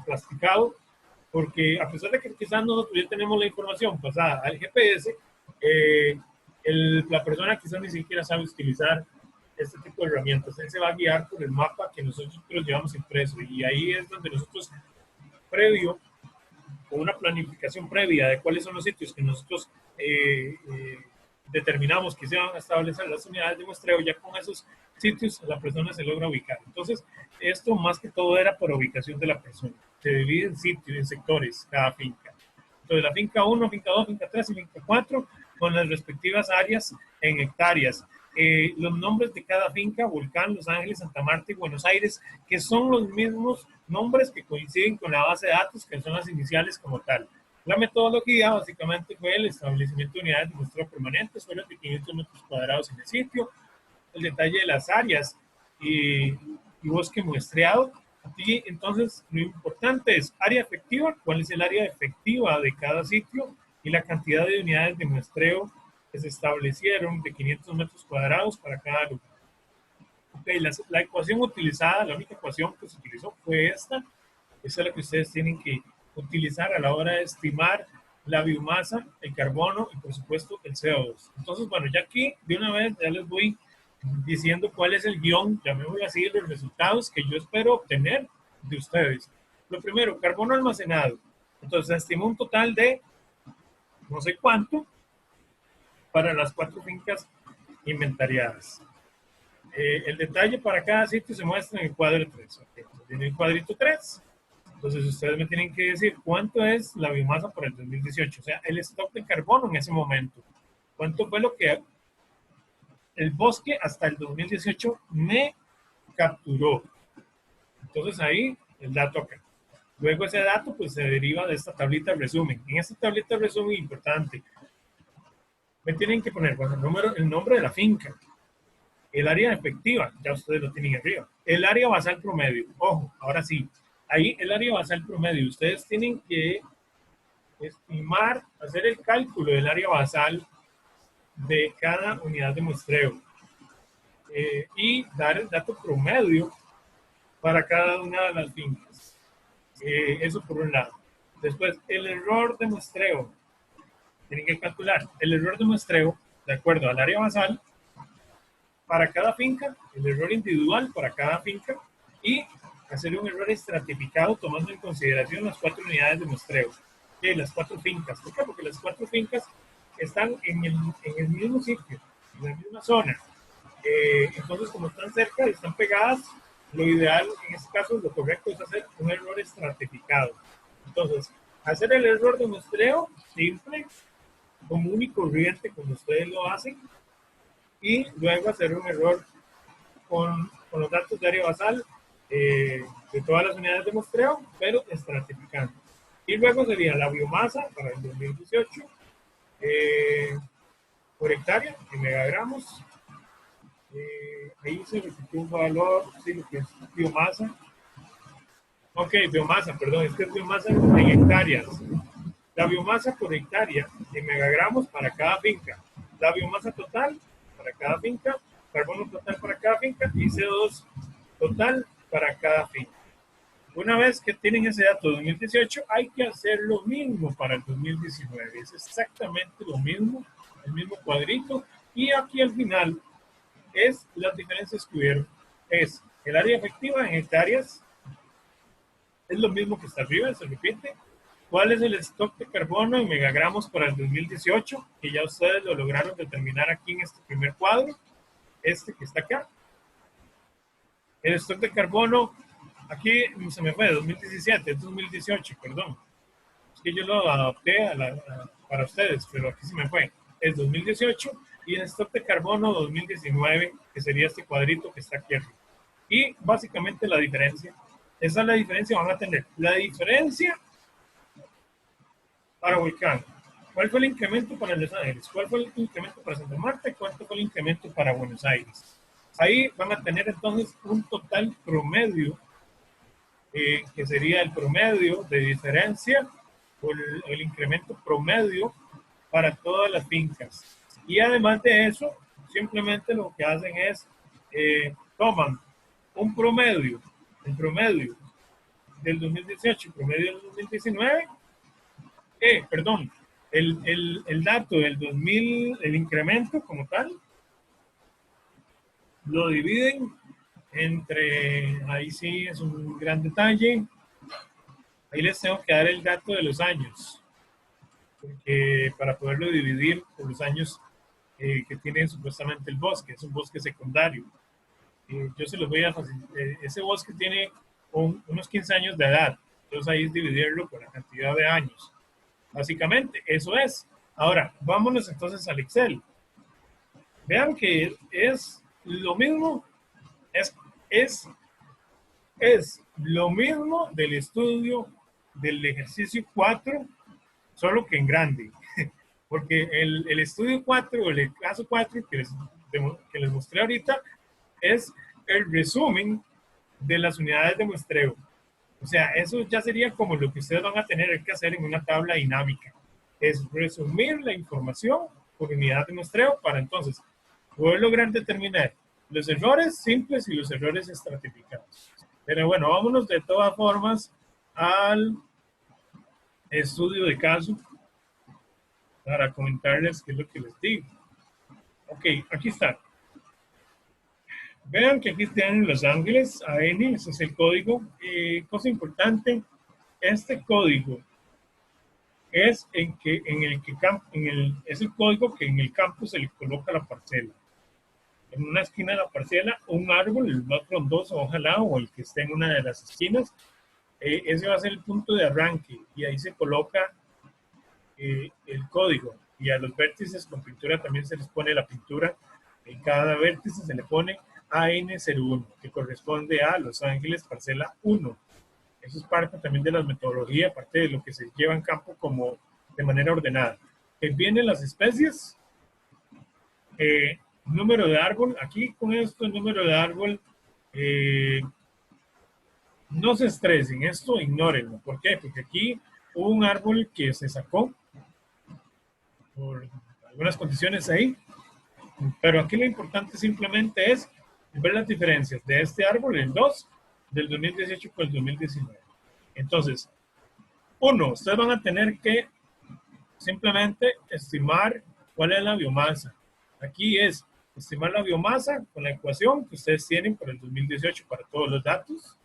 plasticado, porque a pesar de que quizás nosotros ya tenemos la información pasada al GPS, la persona quizás ni siquiera sabe utilizar este tipo de herramientas. Él se va a guiar por el mapa que nosotros llevamos impreso, y ahí es donde nosotros, previo, con una planificación previa de cuáles son los sitios que nosotros determinamos que se van a establecer las unidades de muestreo, ya con esos sitios la persona se logra ubicar. Entonces, esto más que todo era por ubicación de la persona. Se divide en sitios, en sectores, cada finca. Entonces, la finca 1, finca 2, finca 3 y finca 4, con las respectivas áreas en hectáreas. Los nombres de cada finca: Volcán, Los Ángeles, Santa Marta y Buenos Aires, que son los mismos nombres que coinciden con la base de datos, que son las iniciales como tal. La metodología básicamente fue el establecimiento de unidades de muestreo permanentes, suelos de 500 metros cuadrados en el sitio, el detalle de las áreas y bosque muestreado. Y entonces lo importante es área efectiva, cuál es el área efectiva de cada sitio y la cantidad de unidades de muestreo que se establecieron de 500 metros cuadrados para cada lugar. Okay, la ecuación utilizada, la única ecuación que se utilizó fue esta. Esa es la que ustedes tienen que utilizar a la hora de estimar la biomasa, el carbono y por supuesto el CO2. Entonces, bueno, ya aquí de una vez ya les voy diciendo cuál es el guión, llamémoslo así, los resultados que yo espero obtener de ustedes. Lo primero, carbono almacenado. Entonces, se estimó un total de no sé cuánto para las 4 fincas inventariadas. El detalle para cada sitio se muestra en el cuadro 3. Okay. En el cuadrito 3, entonces ustedes me tienen que decir cuánto es la biomasa por el 2018, o sea, el stock de carbono en ese momento. ¿Cuánto fue lo que el bosque hasta el 2018 me capturó? Entonces ahí el dato acá. Luego ese dato pues se deriva de esta tablita de resumen. En esta tablita de resumen importante, me tienen que poner, bueno, el nombre de la finca, el área efectiva, ya ustedes lo tienen arriba, el área basal promedio. Ojo, ahora sí, ahí el área basal promedio, ustedes tienen que estimar, hacer el cálculo del área basal de cada unidad de muestreo y dar el dato promedio para cada una de las fincas. Eso por un lado. Después, el error de muestreo. Tienen que calcular el error de muestreo de acuerdo al área basal para cada finca, el error individual para cada finca y hacer un error estratificado tomando en consideración las 4 unidades de muestreo. Las 4 fincas. ¿Por qué? Porque las 4 fincas están en el mismo sitio, en la misma zona. Entonces, como están cerca y están pegadas, lo ideal, en este caso, lo correcto es hacer un error estratificado. Entonces, hacer el error de muestreo simple, común y corriente, como ustedes lo hacen, y luego hacer un error con los datos de área basal de todas las unidades de muestreo, pero estratificando. Y luego sería la biomasa para el 2018 por hectárea, en megagramos. Ahí se repitió un valor, sí, lo que es biomasa. Ok, biomasa, perdón, es que es biomasa en hectáreas. La biomasa por hectárea en megagramos para cada finca. La biomasa total para cada finca, carbono total para cada finca y CO2 total para cada finca. Una vez que tienen ese dato de 2018, hay que hacer lo mismo para el 2019. Es exactamente lo mismo, el mismo cuadrito. Y aquí al final es las diferencias que hubieron. Es el área efectiva en hectáreas, es lo mismo que está arriba, se repite. ¿Cuál es el stock de carbono en megagramos para el 2018? Que ya ustedes lo lograron determinar aquí en este primer cuadro, este que está acá. El stock de carbono, aquí se me fue, 2017, es 2018, perdón. Es que yo lo adopté para ustedes, pero aquí se me fue. Es 2018 y el stock de carbono 2019, que sería este cuadrito que está aquí arriba. Y básicamente la diferencia, esa es la diferencia, van a tener la diferencia para Volcán. ¿Cuál fue el incremento para Los Ángeles? ¿Cuál fue el incremento para Santa Marta? ¿Cuánto fue el incremento para Buenos Aires? Ahí van a tener entonces un total promedio, que sería el promedio de diferencia o el incremento promedio para todas las fincas. Y además de eso, simplemente lo que hacen es, toman un promedio, el promedio del 2018 y promedio del 2019, perdón, el dato del 2000, el incremento como tal, lo dividen entre, ahí sí es un gran detalle, ahí les tengo que dar el dato de los años, porque para poderlo dividir por los años que tiene supuestamente el bosque, es un bosque secundario. Yo se los voy a facilitar, ese bosque tiene unos 15 años de edad, entonces ahí es dividirlo por la cantidad de años. Básicamente, eso es. Ahora, vámonos entonces al Excel. Vean que es lo mismo, es lo mismo del estudio del ejercicio 4, solo que en grande. Porque el estudio 4 o el caso 4 que les mostré ahorita es el resumen de las unidades de muestreo. O sea, eso ya sería como lo que ustedes van a tener que hacer en una tabla dinámica. Es resumir la información por unidad de muestreo para entonces poder lograr determinar los errores simples y los errores estratificados. Pero bueno, vámonos de todas formas al estudio de caso para comentarles qué es lo que les digo. Ok, aquí está. Vean que aquí están Los Ángeles, AN, ese es el código. Cosa importante, este código es es el código que en el campo se le coloca la parcela. En una esquina de la parcela, un árbol, el más frondoso, ojalá, o el que esté en una de las esquinas, ese va a ser el punto de arranque y ahí se coloca el código. Y a los vértices con pintura también se les pone la pintura. En cada vértice se le pone AN01, que corresponde a Los Ángeles parcela 1. Eso es parte también de la metodología, parte de lo que se lleva en campo como de manera ordenada. Vienen las especies, número de árbol. Aquí con esto, el número de árbol, no se estresen, esto ignórenlo. ¿Por qué? Porque aquí hubo un árbol que se sacó por algunas condiciones ahí, pero aquí lo importante simplemente es ver las diferencias de este árbol, el 2, del 2018 con el 2019. Entonces, ustedes van a tener que simplemente estimar cuál es la biomasa. Aquí es estimar la biomasa con la ecuación que ustedes tienen para el 2018 para todos los datos.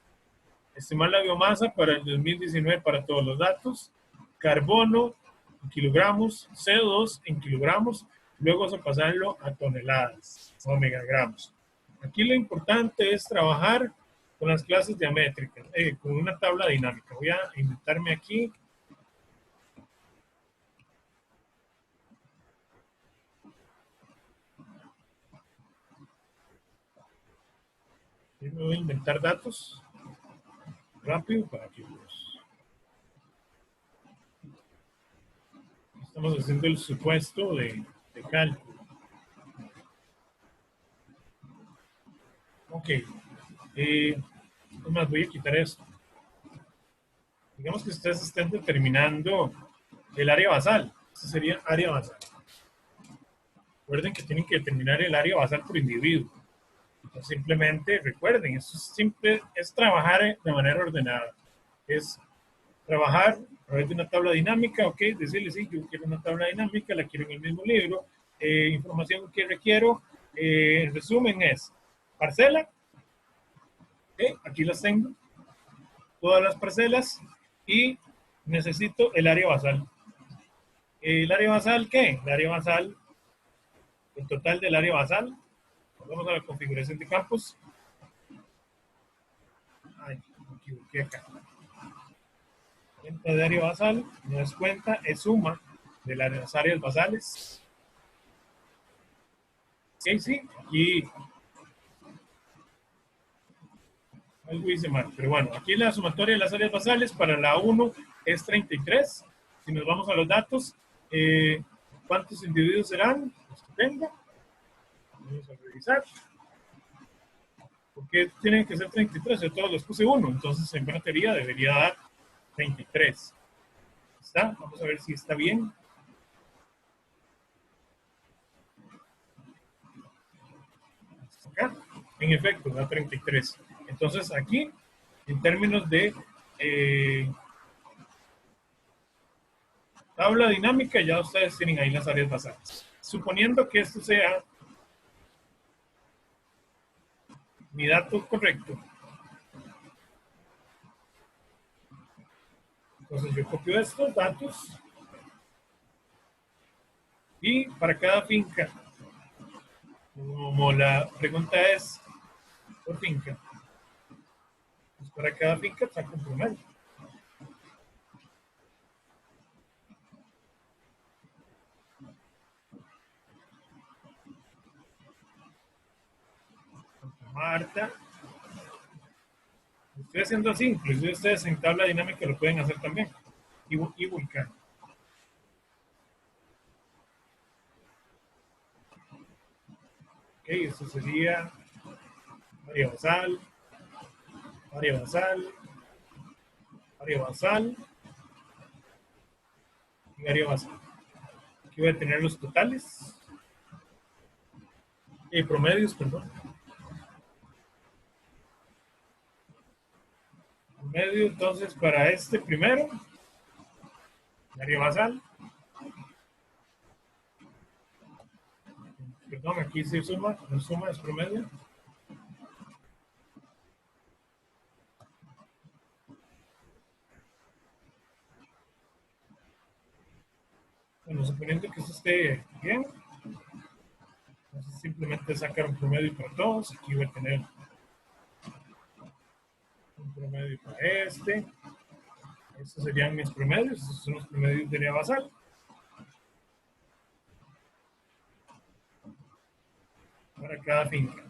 Estimar la biomasa para el 2019 para todos los datos. Carbono en kilogramos, CO2 en kilogramos, luego vamos a pasarlo a toneladas o megagramos. Aquí lo importante es trabajar con las clases diamétricas, con una tabla dinámica. Voy a inventarme aquí. Me voy a inventar datos rápido para que estamos haciendo el supuesto de cálculo. Ok. Es más, voy a quitar esto. Digamos que ustedes estén determinando el área basal. Este sería área basal. Recuerden que tienen que determinar el área basal por individuo. Entonces, simplemente recuerden, eso es simple, es trabajar de manera ordenada. Es trabajar a través de una tabla dinámica, ok, decirle, sí, yo quiero una tabla dinámica, la quiero en el mismo libro. Información que requiero, en resumen, es parcela, aquí las tengo, todas las parcelas, y necesito el área basal. ¿El área basal qué? El área basal, el total del área basal. Vamos a la configuración de campos. Ay, me equivoqué acá. Cuenta de área basal, me das cuenta, es suma de las áreas basales. Ok, sí, aquí algo hice mal, pero bueno, aquí la sumatoria de las áreas basales para la 1 es 33. Si nos vamos a los datos, ¿cuántos individuos serán? Los que tenga. Vamos a revisar. ¿Por qué tienen que ser 33? Yo todos los puse 1, entonces en buena teoría debería dar 33. ¿Está? Vamos a ver si está bien. Acá, en efecto, da 33. Entonces aquí, en términos de tabla dinámica, ya ustedes tienen ahí las áreas basales. Suponiendo que esto sea mi dato correcto. Entonces yo copio estos datos y para cada finca, como la pregunta es por finca, pues para cada finca saco un promedio. Marta. Estoy haciendo así, inclusive ustedes en tabla dinámica lo pueden hacer también. Y volcar. Ok, eso sería área basal, área basal, área basal y área basal. Aquí voy a tener los totales. Promedios, perdón. Promedio, entonces, para este primero, área basal. Perdón, aquí se suma, no suma, es promedio. Bueno, suponiendo que esto esté bien, entonces simplemente sacar un promedio para todos. Aquí voy a tener un promedio para este. Estos serían mis promedios. Estos son los promedios de área basal. Para cada finca.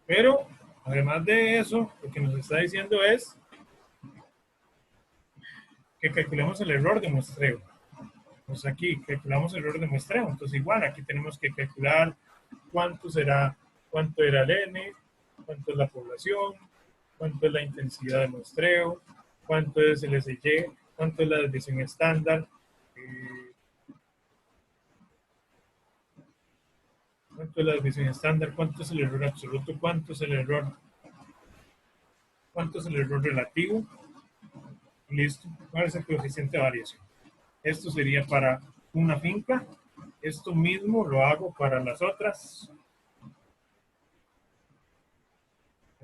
Pero, además de eso, lo que nos está diciendo es que calculemos el error de muestreo. Pues aquí calculamos el error de muestreo. Entonces, igual, aquí tenemos que calcular cuánto será, cuánto era el N, cuánto es la población, cuánto es la intensidad de muestreo, cuánto es el SY, cuánto es la desviación estándar, cuánto es la desviación estándar, cuánto es el error absoluto, cuánto es el error relativo. Listo. ¿Cuál es el coeficiente de variación? Esto sería para una finca. Esto mismo lo hago para las otras.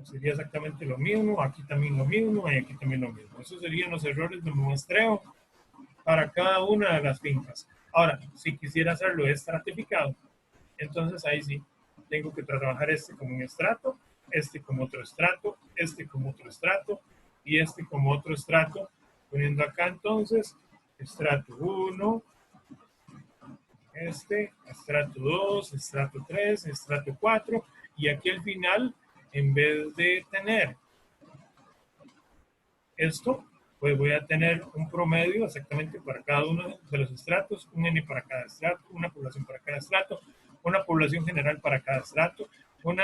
Sería exactamente lo mismo. Aquí también lo mismo y aquí también lo mismo. Esos serían los errores de muestreo para cada una de las fincas. Ahora, si quisiera hacerlo estratificado, entonces ahí sí tengo que trabajar este como un estrato, este como otro estrato, este como otro estrato y este como otro estrato, poniendo acá entonces estrato 1, estrato 2, estrato 3, estrato 4 y aquí al final, en vez de tener esto, pues voy a tener un promedio exactamente para cada uno de los estratos, un N para cada estrato, una población para cada estrato, una población general para cada estrato, un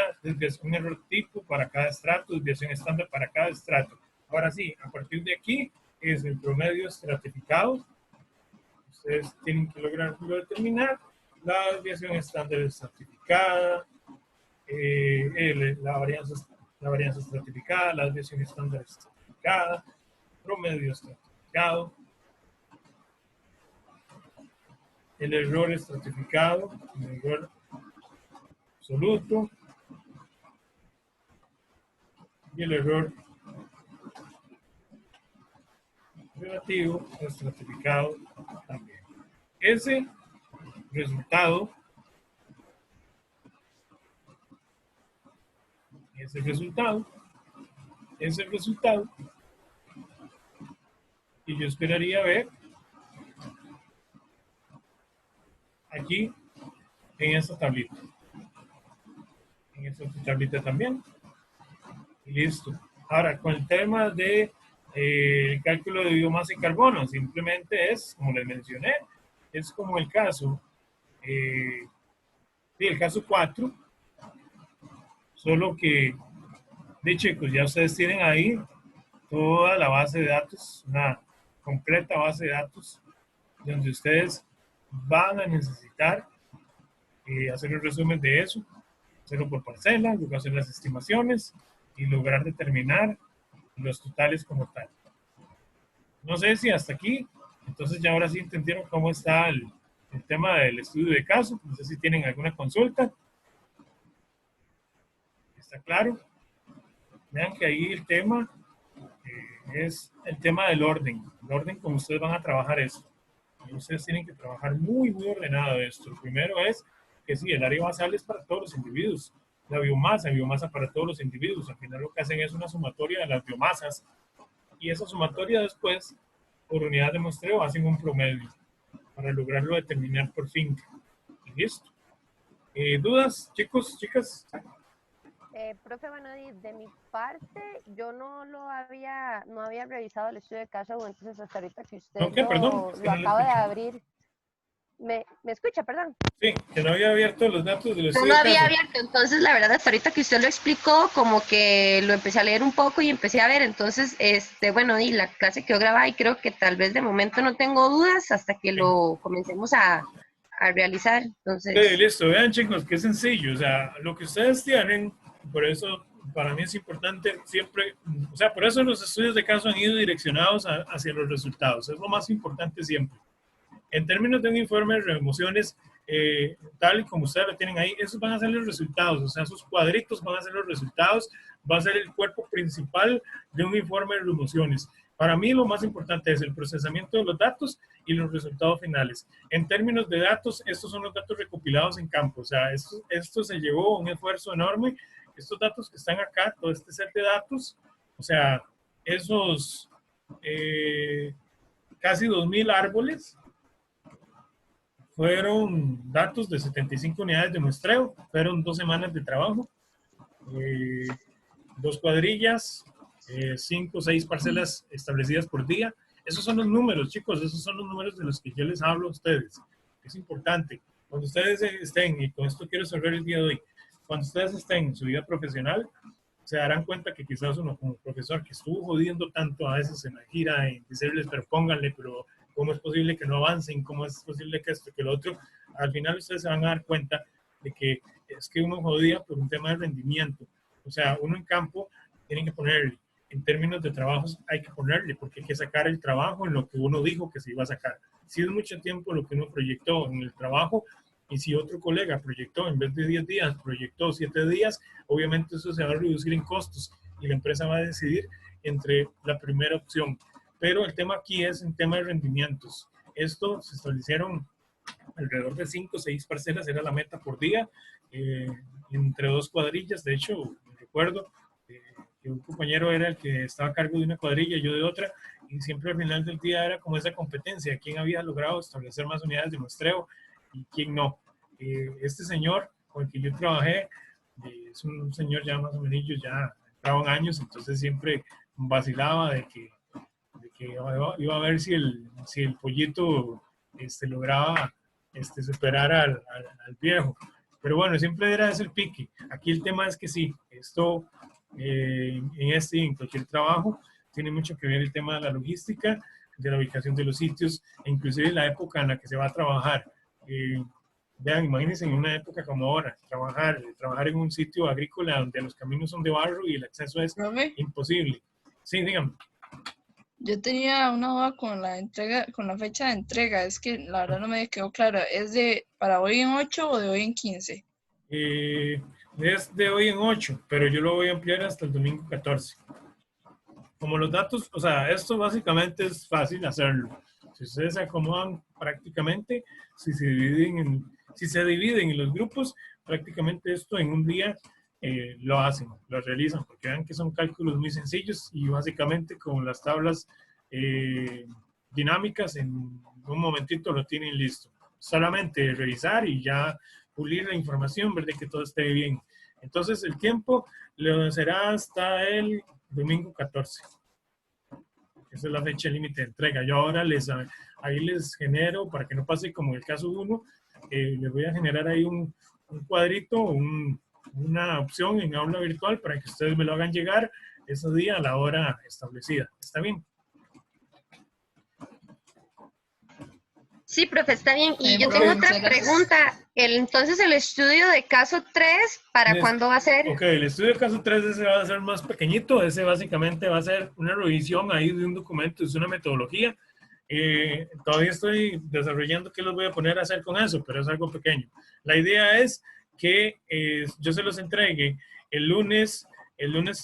error tipo para cada estrato, desviación estándar para cada estrato. Ahora sí, a partir de aquí es el promedio estratificado. Ustedes tienen que lograrlo determinar. La desviación estándar estratificada, la varianza estratificada, la desviación estándar estratificada, promedio estratificado, el error estratificado, el error absoluto y el error relativo estratificado también. Ese resultado es el resultado y yo esperaría ver aquí en esta tablita también y listo. Ahora con el tema de el cálculo de biomasa y carbono, simplemente es, como les mencioné, es como el caso el caso 4, solo que de chicos, ya ustedes tienen ahí toda la base de datos, una completa base de datos, donde ustedes van a necesitar hacer el resumen de eso, hacerlo por parcela, luego hacer las estimaciones y lograr determinar los totales como tal. No sé si hasta aquí, entonces ya ahora sí entendieron cómo está el tema del estudio de caso. No sé si tienen alguna consulta. ¿Está claro? Vean que ahí el tema es el tema del orden. El orden como ustedes van a trabajar esto. Y ustedes tienen que trabajar muy, muy ordenado esto. Lo primero es que sí, el área basal es para todos los individuos. La biomasa para todos los individuos. Al final lo que hacen es una sumatoria de las biomasas. Y esa sumatoria después, por unidad de muestreo, hacen un promedio para lograrlo determinar por fin. Y listo. ¿Dudas, chicos, chicas? Profe, bueno, de mi parte, yo no había revisado el estudio de caso, entonces hasta ahorita que usted ¿No qué? Perdón, lo acaba de abrir. ¿Me escucha, perdón? Sí, que no había abierto los datos del No estudio lo de había caso. abierto, entonces la verdad hasta ahorita que usted lo explicó, como que lo empecé a leer un poco y empecé a ver, entonces, bueno, y la clase quedó grabada y creo que tal vez de momento no tengo dudas hasta que lo comencemos a realizar, entonces... Sí, listo, vean chicos, qué sencillo, o sea, lo que ustedes tienen, por eso para mí es importante siempre, o sea, por eso los estudios de caso han ido direccionados hacia los resultados, es lo más importante siempre. En términos de un informe de remociones, tal y como ustedes lo tienen ahí, esos van a ser los resultados, o sea, esos cuadritos van a ser los resultados, va a ser el cuerpo principal de un informe de remociones. Para mí lo más importante es el procesamiento de los datos y los resultados finales. En términos de datos, estos son los datos recopilados en campo, o sea, esto se llevó un esfuerzo enorme. Estos datos que están acá, todo este set de datos, o sea, esos casi 2.000 árboles, fueron datos de 75 unidades de muestreo, fueron 2 semanas de trabajo, 2 cuadrillas, 5 o 6 parcelas establecidas por día. Esos son los números, chicos, esos son los números de los que yo les hablo a ustedes. Es importante. Cuando ustedes estén, y con esto quiero cerrar el día de hoy, cuando ustedes estén en su vida profesional, se darán cuenta que quizás uno como profesor que estuvo jodiendo tanto a veces en la gira, en decirles, pero pónganle, pero ¿cómo es posible que no avancen? ¿Cómo es posible que esto, que lo otro? Al final ustedes se van a dar cuenta de que es que uno jodía por un tema de rendimiento. O sea, uno en campo tiene que ponerle, en términos de trabajos hay que ponerle, porque hay que sacar el trabajo en lo que uno dijo que se iba a sacar. Si es mucho tiempo lo que uno proyectó en el trabajo, y si otro colega proyectó, en vez de 10 días, proyectó 7 días, obviamente eso se va a reducir en costos y la empresa va a decidir entre la primera opción. Pero el tema aquí es un tema de rendimientos. Esto se establecieron alrededor de 5 o 6 parcelas, era la meta por día, entre 2 cuadrillas. De hecho, recuerdo que un compañero era el que estaba a cargo de una cuadrilla y yo de otra, y siempre al final del día era como esa competencia, quién había logrado establecer más unidades de muestreo y quién no. Este señor con el que yo trabajé es un señor ya más o menos, ya entraban años, entonces siempre vacilaba de que iba a ver si el pollito lograba superar al viejo. Pero bueno, siempre era ese el pique. Aquí el tema es que sí, esto en este y en cualquier trabajo tiene mucho que ver el tema de la logística, de la ubicación de los sitios, e inclusive la época en la que se va a trabajar. Vean, imagínense en una época como ahora, trabajar en un sitio agrícola donde los caminos son de barro y el acceso es Profe, imposible. Sí, díganme. yo tenía una duda con la entrega, con la fecha de entrega. Es que la verdad no me quedó claro. ¿Es de para hoy en 8 o de hoy en 15? Es de hoy en 8, pero yo lo voy a ampliar hasta el domingo 14. Como los datos, o sea, esto básicamente es fácil hacerlo. Si ustedes se acomodan prácticamente, si se dividen en los grupos, prácticamente esto en un día lo hacen, lo realizan, porque vean que son cálculos muy sencillos y básicamente con las tablas dinámicas en un momentito lo tienen listo. Solamente revisar y ya pulir la información, ver de que todo esté bien. Entonces el tiempo le será hasta el domingo 14. Esa es la fecha límite de entrega. Yo ahora ahí les genero, para que no pase como en el caso 1, les voy a generar ahí un cuadrito, una opción en aula virtual para que ustedes me lo hagan llegar ese día a la hora establecida. ¿Está bien? Sí, profe, está bien. Y Sí, yo profe, tengo otra muchas gracias. pregunta. Entonces, el estudio de caso 3, ¿para cuándo va a ser? Ok, el estudio de caso 3 ese va a ser más pequeñito. Ese básicamente va a ser una revisión ahí de un documento, es una metodología. Todavía estoy desarrollando qué los voy a poner a hacer con eso, pero es algo pequeño. La idea es que yo se los entregue el lunes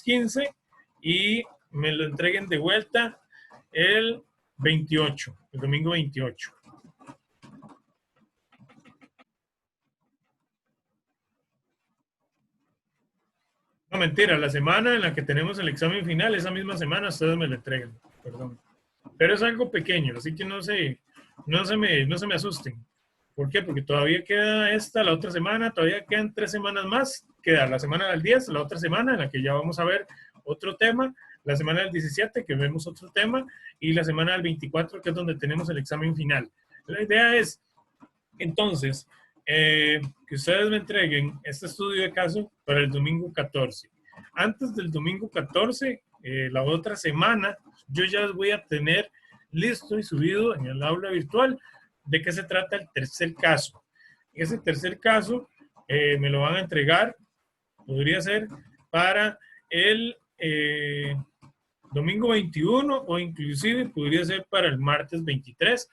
15 y me lo entreguen de vuelta el 28, el domingo 28. No, mentira, la semana en la que tenemos el examen final, esa misma semana ustedes me lo entregan, perdón. Pero es algo pequeño, así que no se me asusten. ¿Por qué? Porque todavía queda la otra semana, todavía quedan 3 semanas más. Queda la semana del 10, la otra semana en la que ya vamos a ver otro tema, la semana del 17 que vemos otro tema y la semana del 24 que es donde tenemos el examen final. La idea es, entonces, que ustedes me entreguen este estudio de caso para el domingo 14. Antes del domingo 14, la otra semana, yo ya les voy a tener listo y subido en el aula virtual de qué se trata el tercer caso. Ese tercer caso me lo van a entregar, podría ser para el domingo 21 o inclusive podría ser para el martes 23,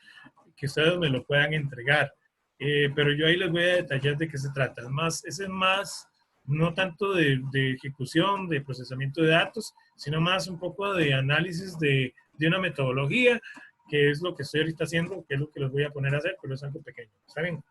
que ustedes me lo puedan entregar. Pero yo ahí les voy a detallar de qué se trata. Ese es más, no tanto de ejecución, de procesamiento de datos, sino más un poco de análisis de una metodología, que es lo que estoy ahorita haciendo, que es lo que les voy a poner a hacer, pero es algo pequeño. ¿Está bien?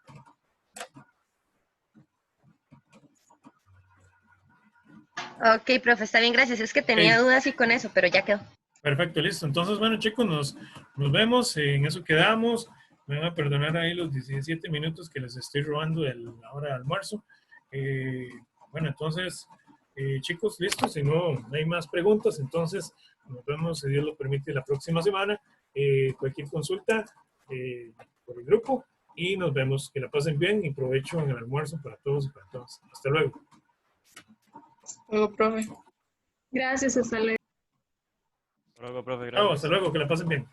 Ok, profe, está bien, gracias. Es que tenía dudas y con eso, pero ya quedó. Perfecto, listo. Entonces, bueno, chicos, nos vemos. En eso quedamos. Me van a perdonar ahí los 17 minutos que les estoy robando de la hora de almuerzo. Bueno, entonces, chicos, listo. Si no hay más preguntas, entonces nos vemos, si Dios lo permite, la próxima semana. Cualquier consulta por el grupo y nos vemos. Que la pasen bien y provecho en el almuerzo para todos y para todas. Hasta luego. Luego, profe. Gracias, hasta luego. Hasta luego, profe, Chao, gracias. hasta luego, que la pasen bien.